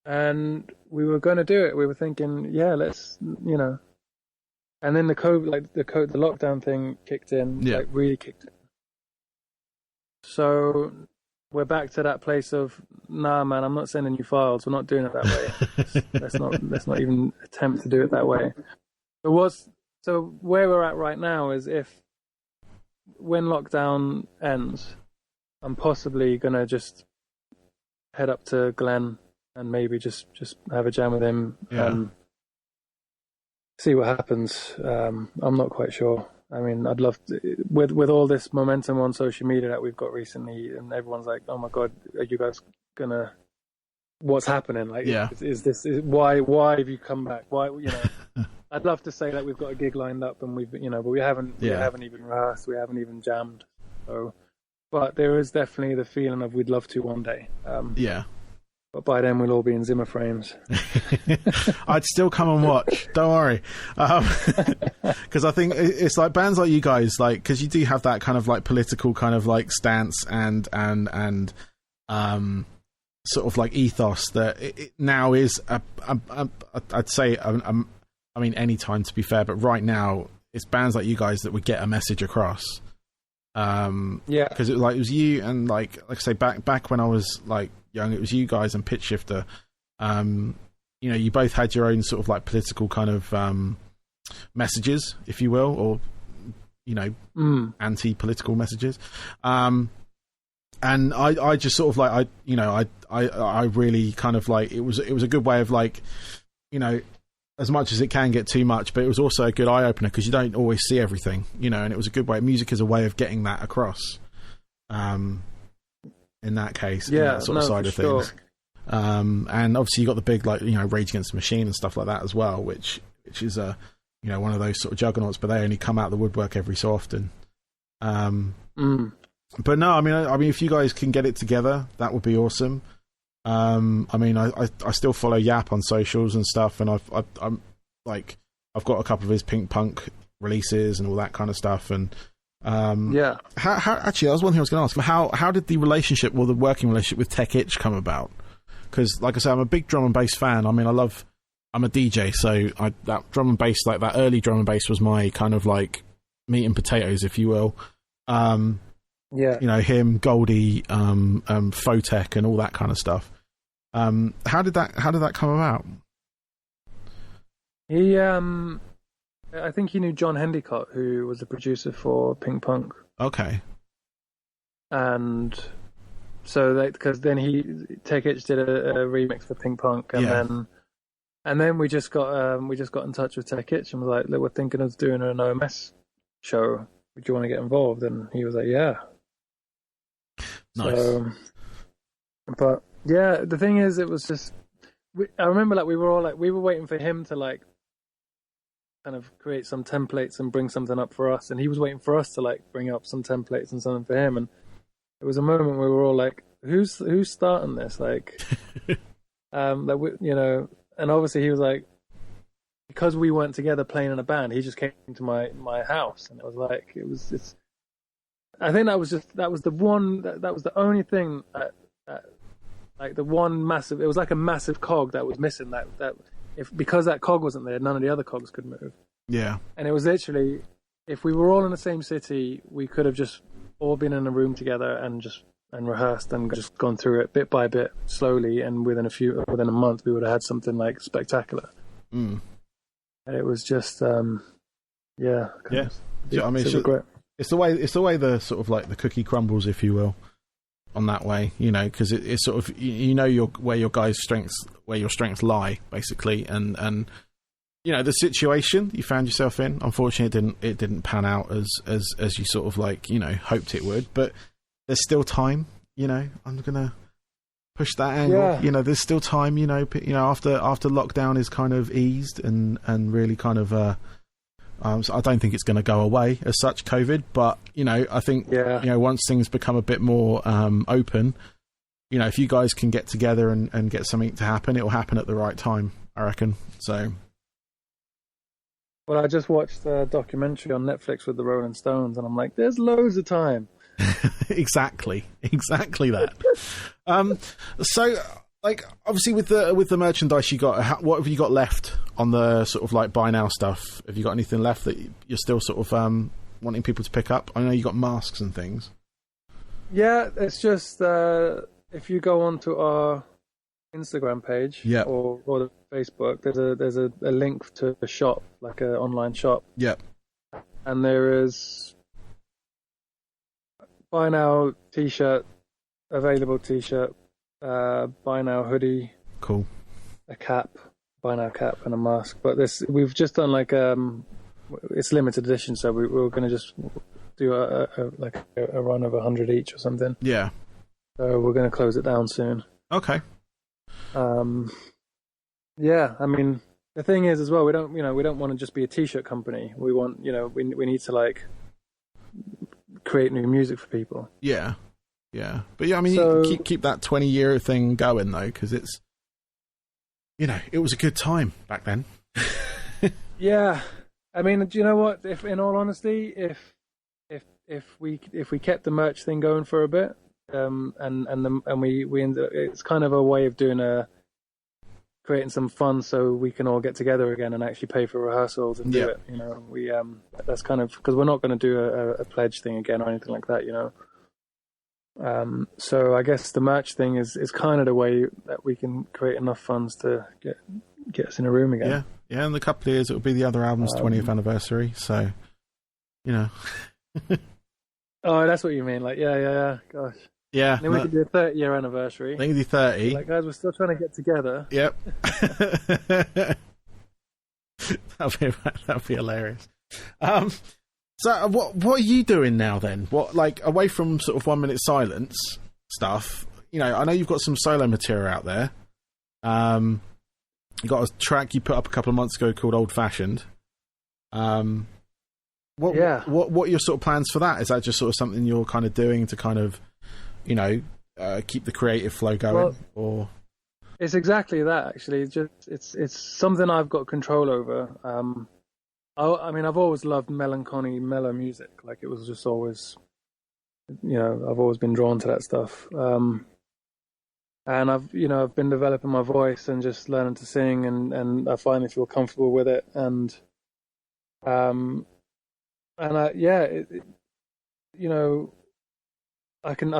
And we were going to do it. We were thinking, yeah, let's, And then the lockdown thing kicked in, like really kicked in. So we're back to that place of, nah, man, I'm not sending you files. We're not doing it that way. let's not even attempt to do it that way. So where we're at right now is, when lockdown ends, I'm possibly gonna just head up to Glenn and maybe just have a jam with him and see what happens. I'm not quite sure. I mean, I'd love to, with all this momentum on social media that we've got recently, and everyone's like, "Oh my God, are you guys gonna? What's happening? Like, why have you come back? Why, you know?" I'd love to say that we've got a gig lined up, and we've, you know, but we haven't even rehearsed, we haven't even jammed. So, but there is definitely the feeling of we'd love to one day. But by then we'll all be in Zimmer frames. I'd still come and watch. Don't worry, because I think it's like bands like you guys, like, because you do have that kind of like political kind of like stance and sort of like ethos that it now is. I'd say, I mean, any time to be fair, but right now it's bands like you guys that would get a message across. Because it was you and like I say, back when I was like young, it was you guys and Pitch Shifter. You know, you both had your own sort of like political kind of messages, if you will, or, you know, anti-political messages. And I just sort of like, I really kind of like, it was a good way of like, you know, as much as it can get too much, but it was also a good eye opener because you don't always see everything, you know, and it was a good way. Music is a way of getting that across. In that case, in that sort of side of things. And obviously you got the big, like, you know, Rage Against the Machine and stuff like that as well, which is you know, one of those sort of juggernauts, but they only come out of the woodwork every so often. But no, I mean, if you guys can get it together, that would be awesome. I mean, I still follow Yap on socials and stuff, and I'm like, I've got a couple of his Pink Punk releases and all that kind of stuff, and how actually, that was one thing I was going to ask. How did the relationship or the working relationship with Tech Itch come about? Because, like I said, I'm a big drum and bass fan. I mean, I'm a DJ, so that drum and bass, like that early drum and bass, was my kind of like meat and potatoes, if you will. You know, him, Goldie, Photech, and all that kind of stuff. How did that come about? He, I think he knew John Hendicott, who was the producer for Pink Punk. Okay. And so because then Tech Itch did a remix for Pink Punk, and then we just got in touch with Tech Itch and was like, look, we're thinking of doing an OMS show. Would you want to get involved? And he was like, yeah. Nice. So, but yeah, the thing is, it was just, I remember like we were waiting for him to like kind of create some templates and bring something up for us, and he was waiting for us to like bring up some templates and something for him, and it was a moment where we were all like, who's starting this, like like we, you know, and obviously he was like, because we weren't together playing in a band, he just came to my house, and it was like, it's I think that was the only thing that like the one massive, it was like a massive cog that was missing, that because that cog wasn't there, none of the other cogs could move. Yeah. And it was literally, if we were all in the same city, we could have just all been in a room together and rehearsed and just gone through it bit by bit, slowly, and within a month we would have had something like spectacular. And it was just I mean, it's the way the sort of like the cookie crumbles, if you will, on that way, you know, because it's sort of, you know, where your strengths lie, basically, and you know, the situation you found yourself in, unfortunately it didn't pan out as you sort of like, you know, hoped it would, but there's still time, you know. I'm gonna push that angle, you know, there's still time, you know, after lockdown is kind of eased and really kind of so I don't think it's going to go away as such, COVID, but, you know, I think, you know, once things become a bit more open, you know, if you guys can get together and get something to happen, it will happen at the right time, I reckon. So, well, I just watched a documentary on Netflix with the Rolling Stones, and I'm like, there's loads of time. Exactly that. So, like, obviously with the merchandise you got, what have you got left on the sort of like buy now stuff? Have you got anything left that you're still sort of wanting people to pick up? I know you got masks and things. Yeah, it's just if you go onto our Instagram page, or the Facebook, there's a link to a shop, like an online shop. Yeah. And there is buy now t-shirt, available t-shirt, buy now hoodie. Cool. A cap, buy now cap, and a mask. But we've just done like it's limited edition, so we're going to just do a run of 100 each or something. Yeah. So we're going to close it down soon. Okay. Yeah, I mean, the thing is as well, we don't want to just be a t-shirt company. We want, we need to like create new music for people. Yeah. Yeah. But yeah, I mean, so, you keep that 20-year thing going though, because it's, it was a good time back then. Yeah. I mean, do you know what? If, in all honesty, if we kept the merch thing going for a bit, and we ended up, it's kind of a way of creating some fun so we can all get together again and actually pay for rehearsals and do it. We that's kind of, because we're not going to do a pledge thing again or anything like that. So I guess the merch thing is kind of the way that we can create enough funds to get us in a room again. Yeah. In a couple of years, it'll be the other album's 20th anniversary. So, Oh, that's what you mean. Like, yeah. Gosh. Yeah. And then we could do a 30-year anniversary. I think it'd be 30. Like, guys, we're still trying to get together. Yep. That'd be hilarious. So what are you doing now then? What, like, away from sort of 1 minute silence stuff? I know you've got some solo material out there. You got a track you put up a couple of months ago called Old Fashioned. What are your sort of plans for that? Is that just sort of something you're kind of doing to kind of, keep the creative flow going? Or it's exactly that, actually. It's something I've got control over. I mean, I've always loved melancholy, mellow music. Like, it was just always, I've always been drawn to that stuff. And I've been developing my voice and just learning to sing, and I finally feel comfortable with it. And I've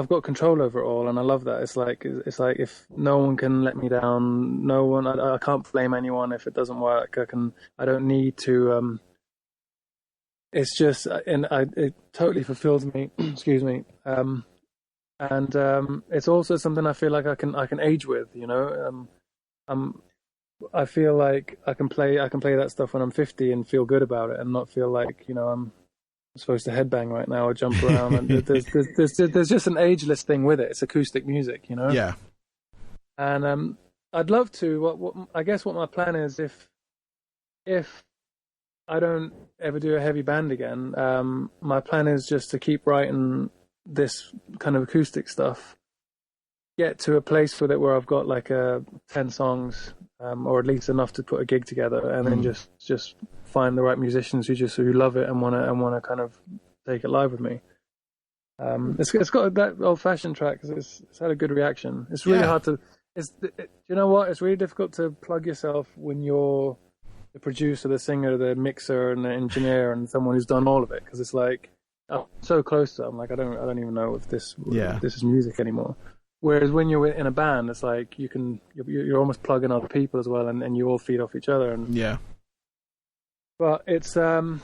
got control over it all, and I love that. It's like if no one can let me down, I can't blame anyone if it doesn't work. I don't need to. It's just, it totally fulfills me. Excuse me. And it's also something I feel like I can age with. I feel like I can play that stuff when I'm 50 and feel good about it, and not feel like I'm supposed to headbang right now or jump around. And there's just an ageless thing with it. It's acoustic music, Yeah. And I'd love to. I guess what my plan is, if I don't ever do a heavy band again, my plan is just to keep writing this kind of acoustic stuff, get to a place with it where I've got like 10 songs, or at least enough to put a gig together, and then just find the right musicians who love it and want to kind of take it live with me. It's got that Old Fashioned track because it's had a good reaction. It's really hard to. You know what? It's really difficult to plug yourself when you're the producer, the singer, the mixer, and the engineer, and someone who's done all of it. Because it's like I'm so close to it. I'm like, I don't even know if this is music anymore. Whereas when you're in a band, it's like you're almost plugging other people as well, and you all feed off each other. And but it's I've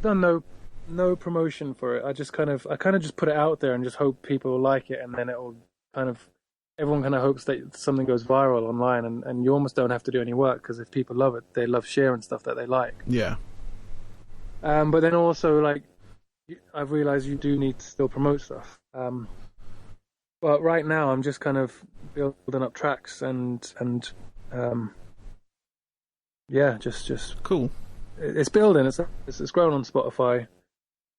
done no promotion for it. I kind of just put it out there and just hope people like it, and then it'll everyone kind of hopes that something goes viral online, and you almost don't have to do any work, because if people love it, they love sharing stuff that they like. Yeah. But then also, like, I've realized you do need to still promote stuff. But right now I'm just kind of building up tracks and just cool. It's building. It's growing on Spotify.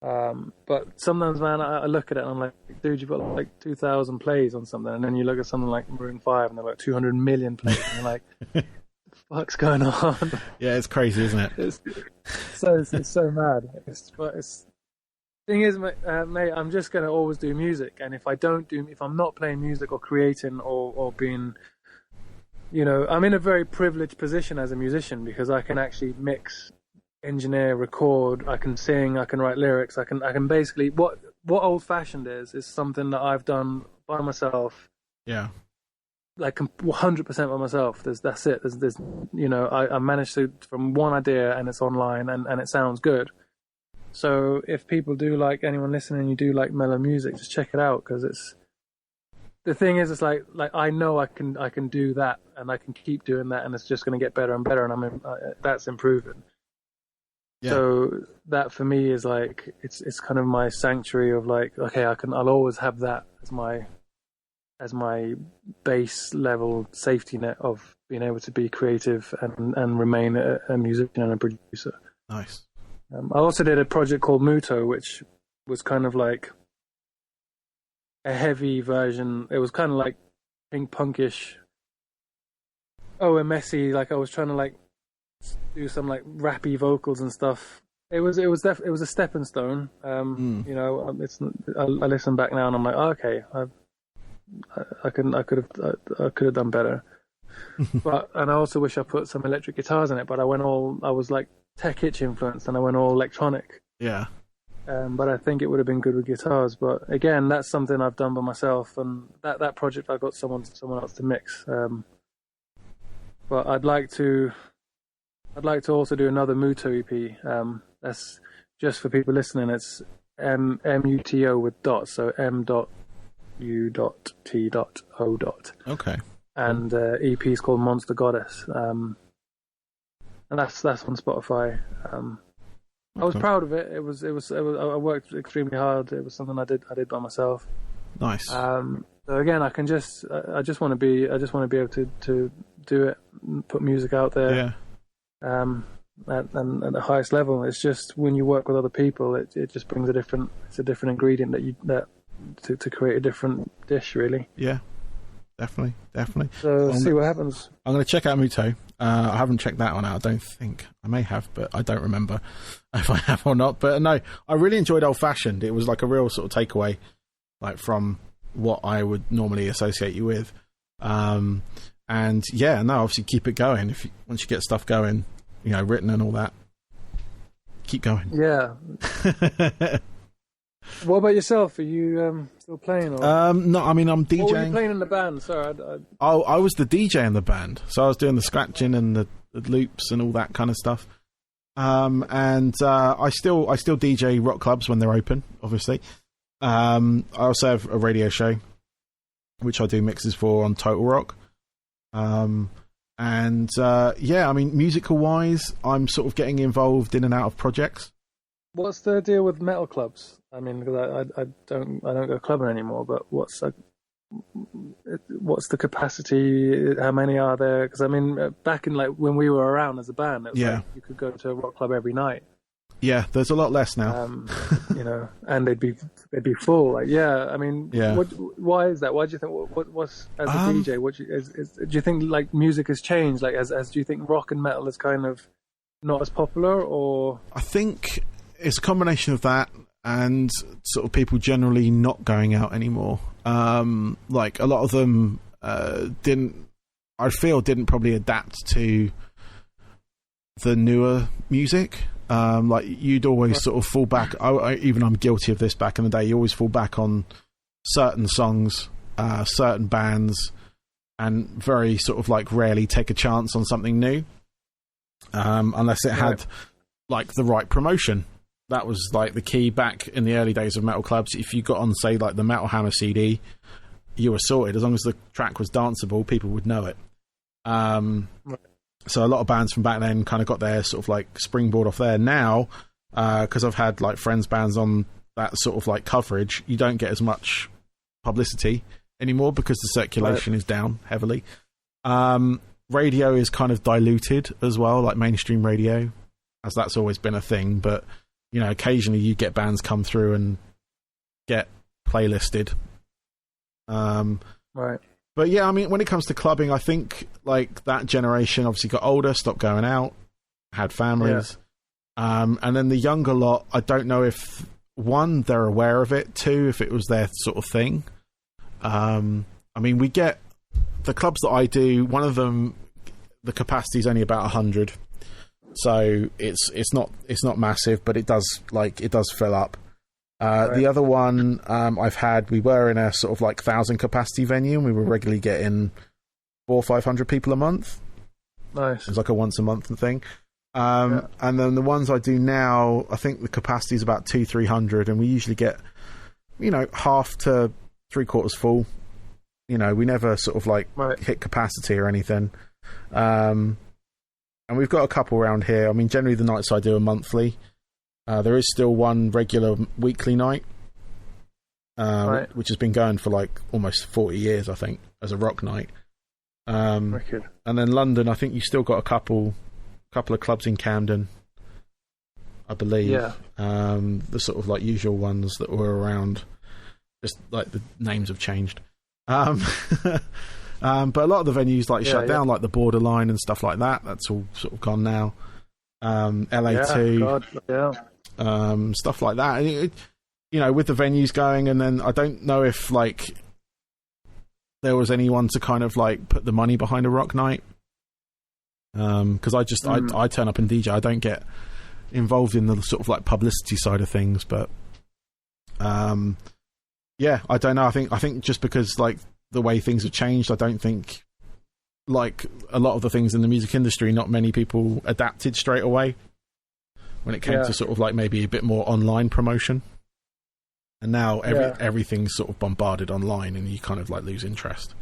But sometimes, man, I look at it and I'm like, dude, you've got like 2,000 plays on something, and then you look at something like Maroon 5 and they've got 200 million plays, and you're like, what the fuck's going on? Yeah, it's crazy, isn't it? It's so mad. Thing is, mate, I'm just gonna always do music, and if I'm not playing music or creating or being, I'm in a very privileged position as a musician, because I can actually mix, engineer, record, I can sing, I can write lyrics, I can basically what Old Fashioned is something that I've done by myself. Yeah. Like 100% by myself. That's it. I managed to, from one idea, and it's online, and it sounds good. So if people do like, anyone listening, you do like mellow music, just check it out, because the thing is, it's like I know I can do that, and I can keep doing that, and it's just going to get better and better, and that's improving. Yeah. So that for me is like it's kind of my sanctuary of like, okay, I'll always have that as my base level safety net of being able to be creative and remain a musician and a producer. Nice. I also did a project called Muto, which was kind of like a heavy version. It was kind of like pink punkish. Oh, and Massy. Like I was trying to like do some like rappy vocals and stuff. It was a stepping stone. You know, I listen back now and I'm like, oh, okay, I could have done better. And I also wish I put some electric guitars in it, but I was like Tech Itch influenced, and I went all electronic. Yeah. But I think it would have been good with guitars. But again, that's something I've done by myself, and that project I got someone else to mix. But I'd like to also do another Muto EP. That's just for people listening. It's MUTO with dots, so M.U.T.O. Okay. And EP is called Monster Goddess. And that's on Spotify. I was proud of it. It was. I worked extremely hard. It was something I did by myself. Nice. So again, I just want to be able to do it, put music out there. Yeah. At the highest level. It's just when you work with other people, it just brings a different ingredient to create a different dish, really. Yeah. Definitely. So see what happens. I'm going to check out Muto. I haven't checked that one out. I don't think I may have, but I don't remember if I have or not. But no, I really enjoyed Old Fashioned. It was like a real sort of takeaway, like from what I would normally associate you with. And yeah, no, obviously keep it going. Once you get stuff going, you know, written and all that, keep going. Yeah. What about yourself? Are you still playing? Or? No, I mean, I'm DJing. What were you playing in the band? Sorry, I was the DJ in the band, so I was doing the scratching and the loops and all that kind of stuff. And I still DJ rock clubs when they're open, obviously. I also have a radio show, which I do mixes for on Total Rock. Yeah, I mean, musical wise, I'm sort of getting involved in and out of projects. What's the deal with metal clubs? I mean, because I don't go clubbing anymore. But what's the capacity? How many are there? Because I mean, back in like when we were around as a band, it was like you could go to a rock club every night. Yeah, there's a lot less now. You know, and they'd be full. Like, yeah, I mean, why is that? Why do you think? What's as a DJ? Do you think like music has changed? Like, as do you think rock and metal is kind of not as popular, or? I think it's a combination of that and sort of people generally not going out anymore. Like a lot of them didn't probably adapt to the newer music. Like you'd always sort of fall back. Even I'm guilty of this back in the day. You always fall back on certain songs, certain bands, and very sort of like rarely take a chance on something new, unless it had like the right promotion. That was like the key back in the early days of metal clubs. If you got on, say, like the Metal Hammer CD, you were sorted. As long as the track was danceable, people would know it. So a lot of bands from back then kind of got their sort of like springboard off there. Now, because I've had like friends' bands on that sort of like coverage, you don't get as much publicity anymore because the circulation is down heavily. Radio is kind of diluted as well, like mainstream radio, as that's always been a thing. But you know, occasionally you get bands come through and get playlisted. Right. But yeah, I mean, when it comes to clubbing, I think like that generation obviously got older, stopped going out, had families. Yeah. And then the younger lot, I don't know if, one, they're aware of it, two, if it was their sort of thing. I mean, we get the clubs that I do, one of them, the capacity is only about 100. So it's not massive, but it does fill up. The other one we were in a sort of like 1,000 capacity venue, and we were regularly getting 400 or 500 people a month. Nice. It was like a once a month thing. And then the ones I do now, I think the capacity is about 200-300, and we usually get, half to 3/4 full. We never sort of like hit capacity or anything. And we've got a couple around here. I mean, generally the nights I do are monthly. There is still one regular weekly night, which has been going for like almost 40 years, I think, as a rock night. And then London, I think you've still got a couple of clubs in Camden, I believe. Yeah. The sort of like usual ones that were around, just like the names have changed. But a lot of the venues like shut down, like the Borderline and stuff like that. That's all sort of gone now. LA2, stuff like that. And with the venues going, and then I don't know if like there was anyone to kind of like put the money behind a rock night. Because I turn up and DJ. I don't get involved in the sort of like publicity side of things, but I don't know. I think just because like the way things have changed, I don't think like a lot of the things in the music industry, not many people adapted straight away when it came to sort of like maybe a bit more online promotion. And now everything's sort of bombarded online, and you kind of like lose interest.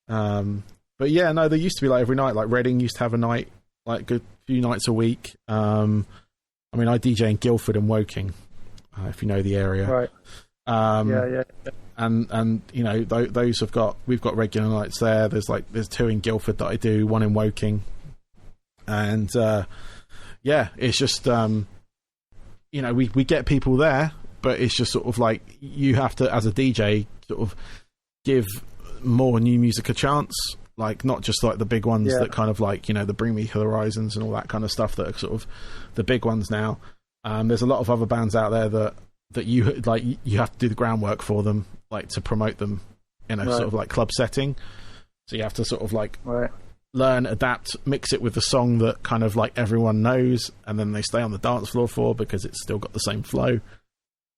But yeah, no, there used to be like every night, like Reading used to have a night, like good few nights a week. I mean, I DJ in Guildford and Woking, if you know the area. Right. And we've got regular nights there. There's 2 in Guildford that I do, 1 in Woking. And it's just we get people there, but it's just sort of like you have to, as a DJ, sort of give more new music a chance. Like, not just like the big ones that kind of like, the Bring Me Horizons and all that kind of stuff that are sort of the big ones now. There's a lot of other bands out there that you have to do the groundwork for them, like to promote them in a sort of like club setting. So you have to sort of like learn, adapt, mix it with the song that kind of like everyone knows, and then they stay on the dance floor for because it's still got the same flow.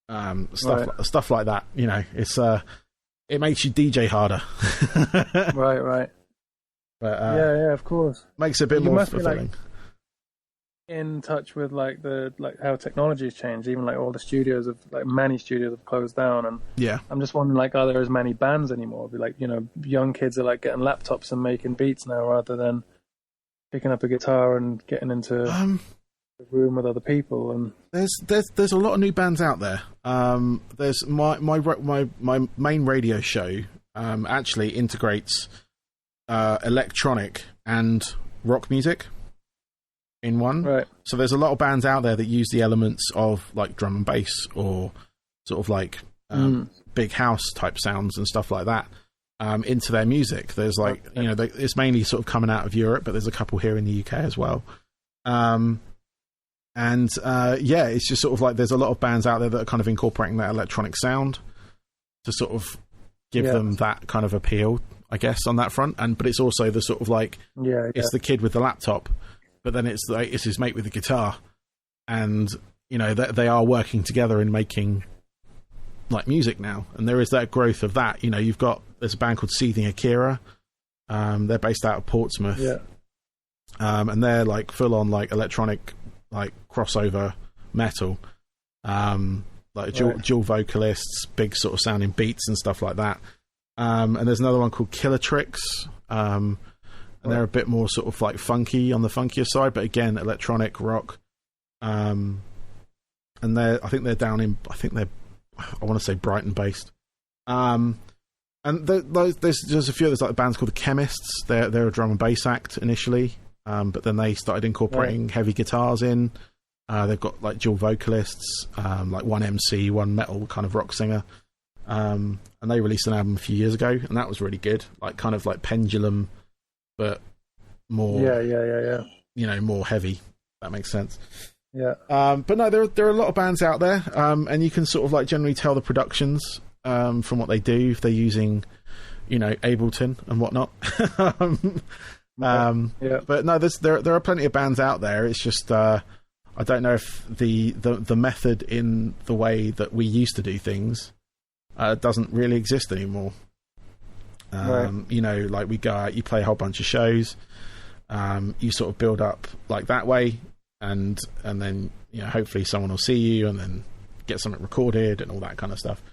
Stuff like that. It's it makes you DJ harder. Right. But, of course. Makes it a bit more fulfilling. In touch with like how technology has changed. Even like all the studios many studios have closed down, and I'm just wondering, like, are there as many bands anymore? Be like, young kids are like getting laptops and making beats now rather than picking up a guitar and getting into the room with other people. And there's a lot of new bands out there. There's my main radio show actually integrates electronic and rock music in one. Right. So there's a lot of bands out there that use the elements of like drum and bass or sort of like big house type sounds and stuff like that into their music. There's like, it's mainly sort of coming out of Europe, but there's a couple here in the UK as well. It's just sort of like there's a lot of bands out there that are kind of incorporating that electronic sound to sort of give them that kind of appeal, I guess, on that front. But it's also the sort of like it's the kid with the laptop, but then it's his mate with the guitar, and they are working together in making like music now. And there is that growth of that. There's a band called Seething Akira. They're based out of Portsmouth, and they're like full on like electronic, like crossover metal, like dual vocalists, big sort of sounding beats and stuff like that. And there's another one called Killer Tricks, and they're a bit more sort of like funky, on the funkier side, but again, electronic rock. And I think they're down in, I want to say Brighton based. And there's a few others, like bands called The Chemists. They're a drum and bass act initially, but then they started incorporating heavy guitars in. They've got like dual vocalists, like one MC, one metal kind of rock singer. And they released an album a few years ago, and that was really good. Like kind of like Pendulum, but more more heavy. If that makes sense. Yeah. But no, there are a lot of bands out there, and you can sort of like generally tell the productions from what they do, if they're using Ableton and whatnot. But no, there are plenty of bands out there. It's just I don't know if the method in the way that we used to do things doesn't really exist anymore. Like we go out, you play a whole bunch of shows, you sort of build up like that way, and then hopefully someone will see you and then get something recorded and all that kind of stuff.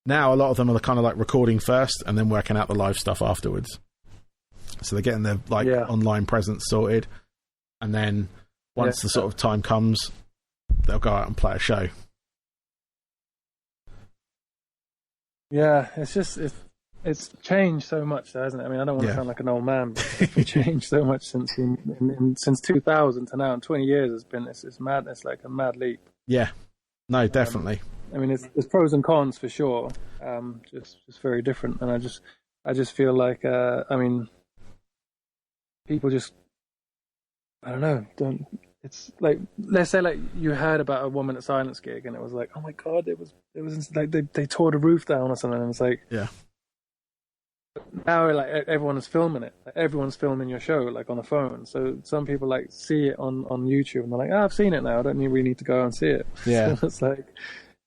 Now a lot of them are kind of like recording first and then working out the live stuff afterwards. So they're getting their online presence sorted, and then once the sort of time comes, they'll go out and play a show. Yeah, it's changed so much, though, hasn't it? I mean, I don't want to sound like an old man, but it's changed so much since 2000 to now. In 20 years, it's mad. It's like a mad leap. Yeah, no, definitely. I mean, there's pros and cons for sure. Just very different, and I just feel like I mean, people just, I don't know, it's like, let's say like you heard about a 1 Minute Silence gig and it was like, oh my god, it was like they tore the roof down or something, and it's like, now like everyone is filming it, like, everyone's filming your show like on a phone, so some people like see it on YouTube and they're like, I've seen it now, I don't really need to go and see it. So it's like,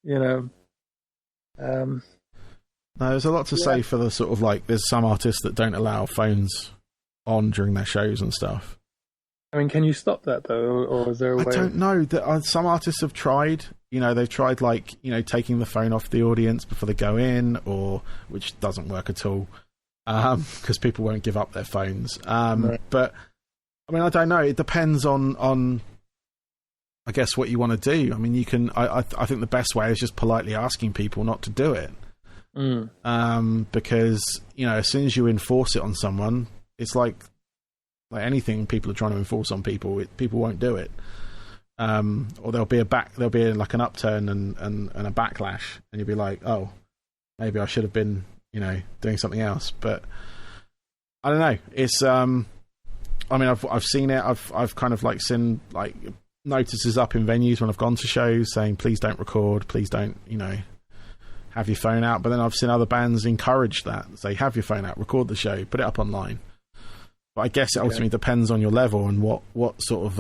no, there's a lot to say for the sort of like, there's some artists that don't allow phones on during their shows and stuff. I mean, can you stop that though, or is there a way? I don't know. Some artists have tried. They've tried like taking the phone off the audience before they go in, or which doesn't work at all, because people won't give up their phones. Right. But I mean, I don't know. It depends on I guess what you want to do. I mean, you can. I think the best way is just politely asking people not to do it, because as soon as you enforce it on someone, it's like anything people are trying to enforce on people, people won't do it, or there'll be like an upturn and a backlash, and you'll be like, oh, maybe I should have been doing something else. But I don't know. It's I mean, I've seen it. I've kind of like seen like notices up in venues when I've gone to shows saying please don't record, please don't have your phone out. But then I've seen other bands encourage that, say have your phone out, record the show, put it up online. But I guess it ultimately depends on your level and what sort of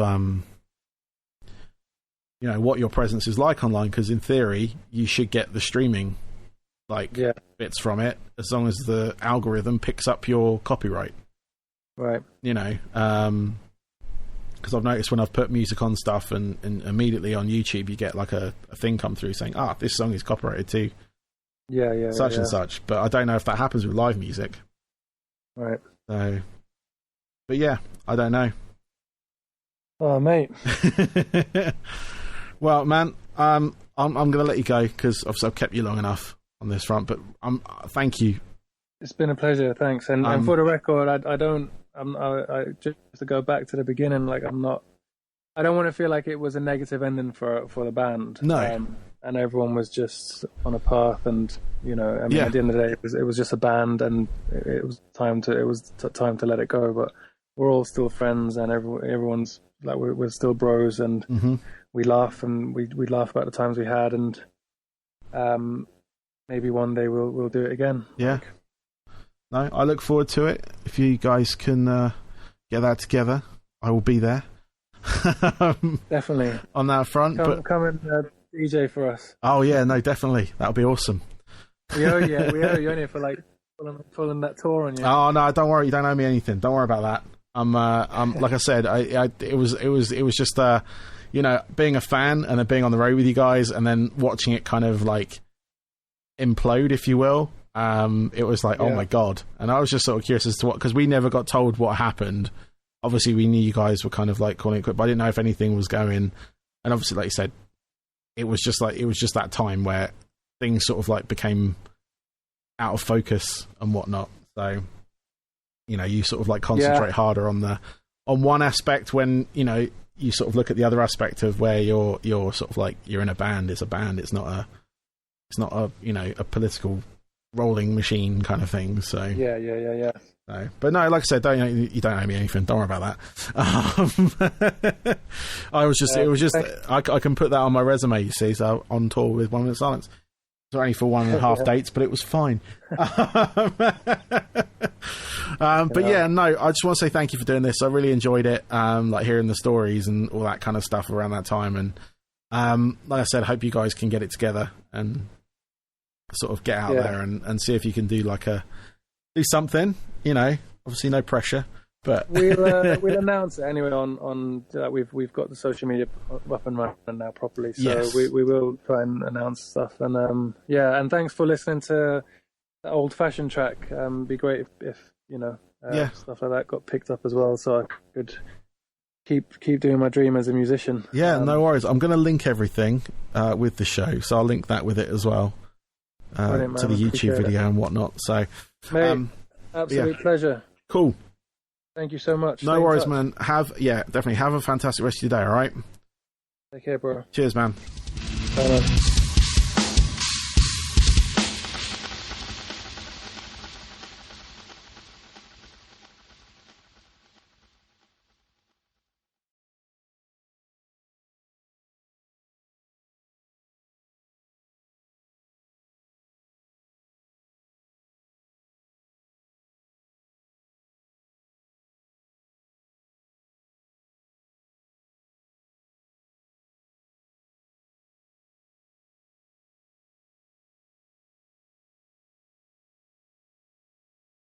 what your presence is like online, because in theory you should get the streaming bits from it, as long as the algorithm picks up your copyright, right? Because I've noticed when I've put music on stuff and immediately on YouTube you get like a thing come through saying this song is copyrighted to such and such. But I don't know if that happens with live music, right? So, but yeah, I don't know. Oh, mate. Well, man, I'm going to let you go because obviously I've kept you long enough on this front. But thank you. It's been a pleasure. Thanks. And for the record, I just to go back to the beginning. Like, I don't want to feel like it was a negative ending for the band. No. And everyone was just on a path, and I mean, at the end of the day, it was just a band, and it was time to let it go. But we're all still friends, and everyone's like we're still bros, and we laugh, and we laugh about the times we had, and maybe one day we'll do it again. Yeah. No, I look forward to it. If you guys can get that together, I will be there. Definitely on that front. Come and DJ for us. Oh yeah, no, definitely. That would be awesome. We owe you only for like pulling that tour on you. Oh no, don't worry. You don't owe me anything. Don't worry about that. I'm like I said, it was just being a fan and then being on the road with you guys and then watching it kind of like implode, if you will. It was like, oh my god. And I was just sort of curious as to what, because we never got told what happened. Obviously we knew you guys were kind of like calling it quit, but I didn't know if anything was going. And obviously, like you said, it was just that time where things sort of like became out of focus and whatnot. So, you sort of like concentrate harder on one aspect when, you sort of look at the other aspect of where you're sort of like, you're in a band. It's a band. It's not a a political rolling machine kind of thing. So yeah. No, but no, like I said, you don't owe me anything. Don't worry about that. I can put that on my resume. You see, so on tour with 1 Minute Silence. It's only for 1.5 dates, but it was fine. But yeah, no, I just want to say thank you for doing this. I really enjoyed it. Like hearing the stories and all that kind of stuff around that time. And like I said, I hope you guys can get it together and sort of get out there and see if you can do do something. Obviously no pressure. But we'll announce it anyway on we've got the social media up and running now properly, so yes. we will try and announce stuff. And and thanks for listening to the old fashioned track. Be great if stuff like that got picked up as well, so I could keep doing my dream as a musician. Yeah, no worries. I'm going to link everything with the show, so I'll link that with it as well to the YouTube video and whatnot. So, mate, absolute pleasure. Cool. Thank you so much. No worries, man. Definitely have a fantastic rest of your day. All right. Take care, bro. Cheers, man. Bye, man.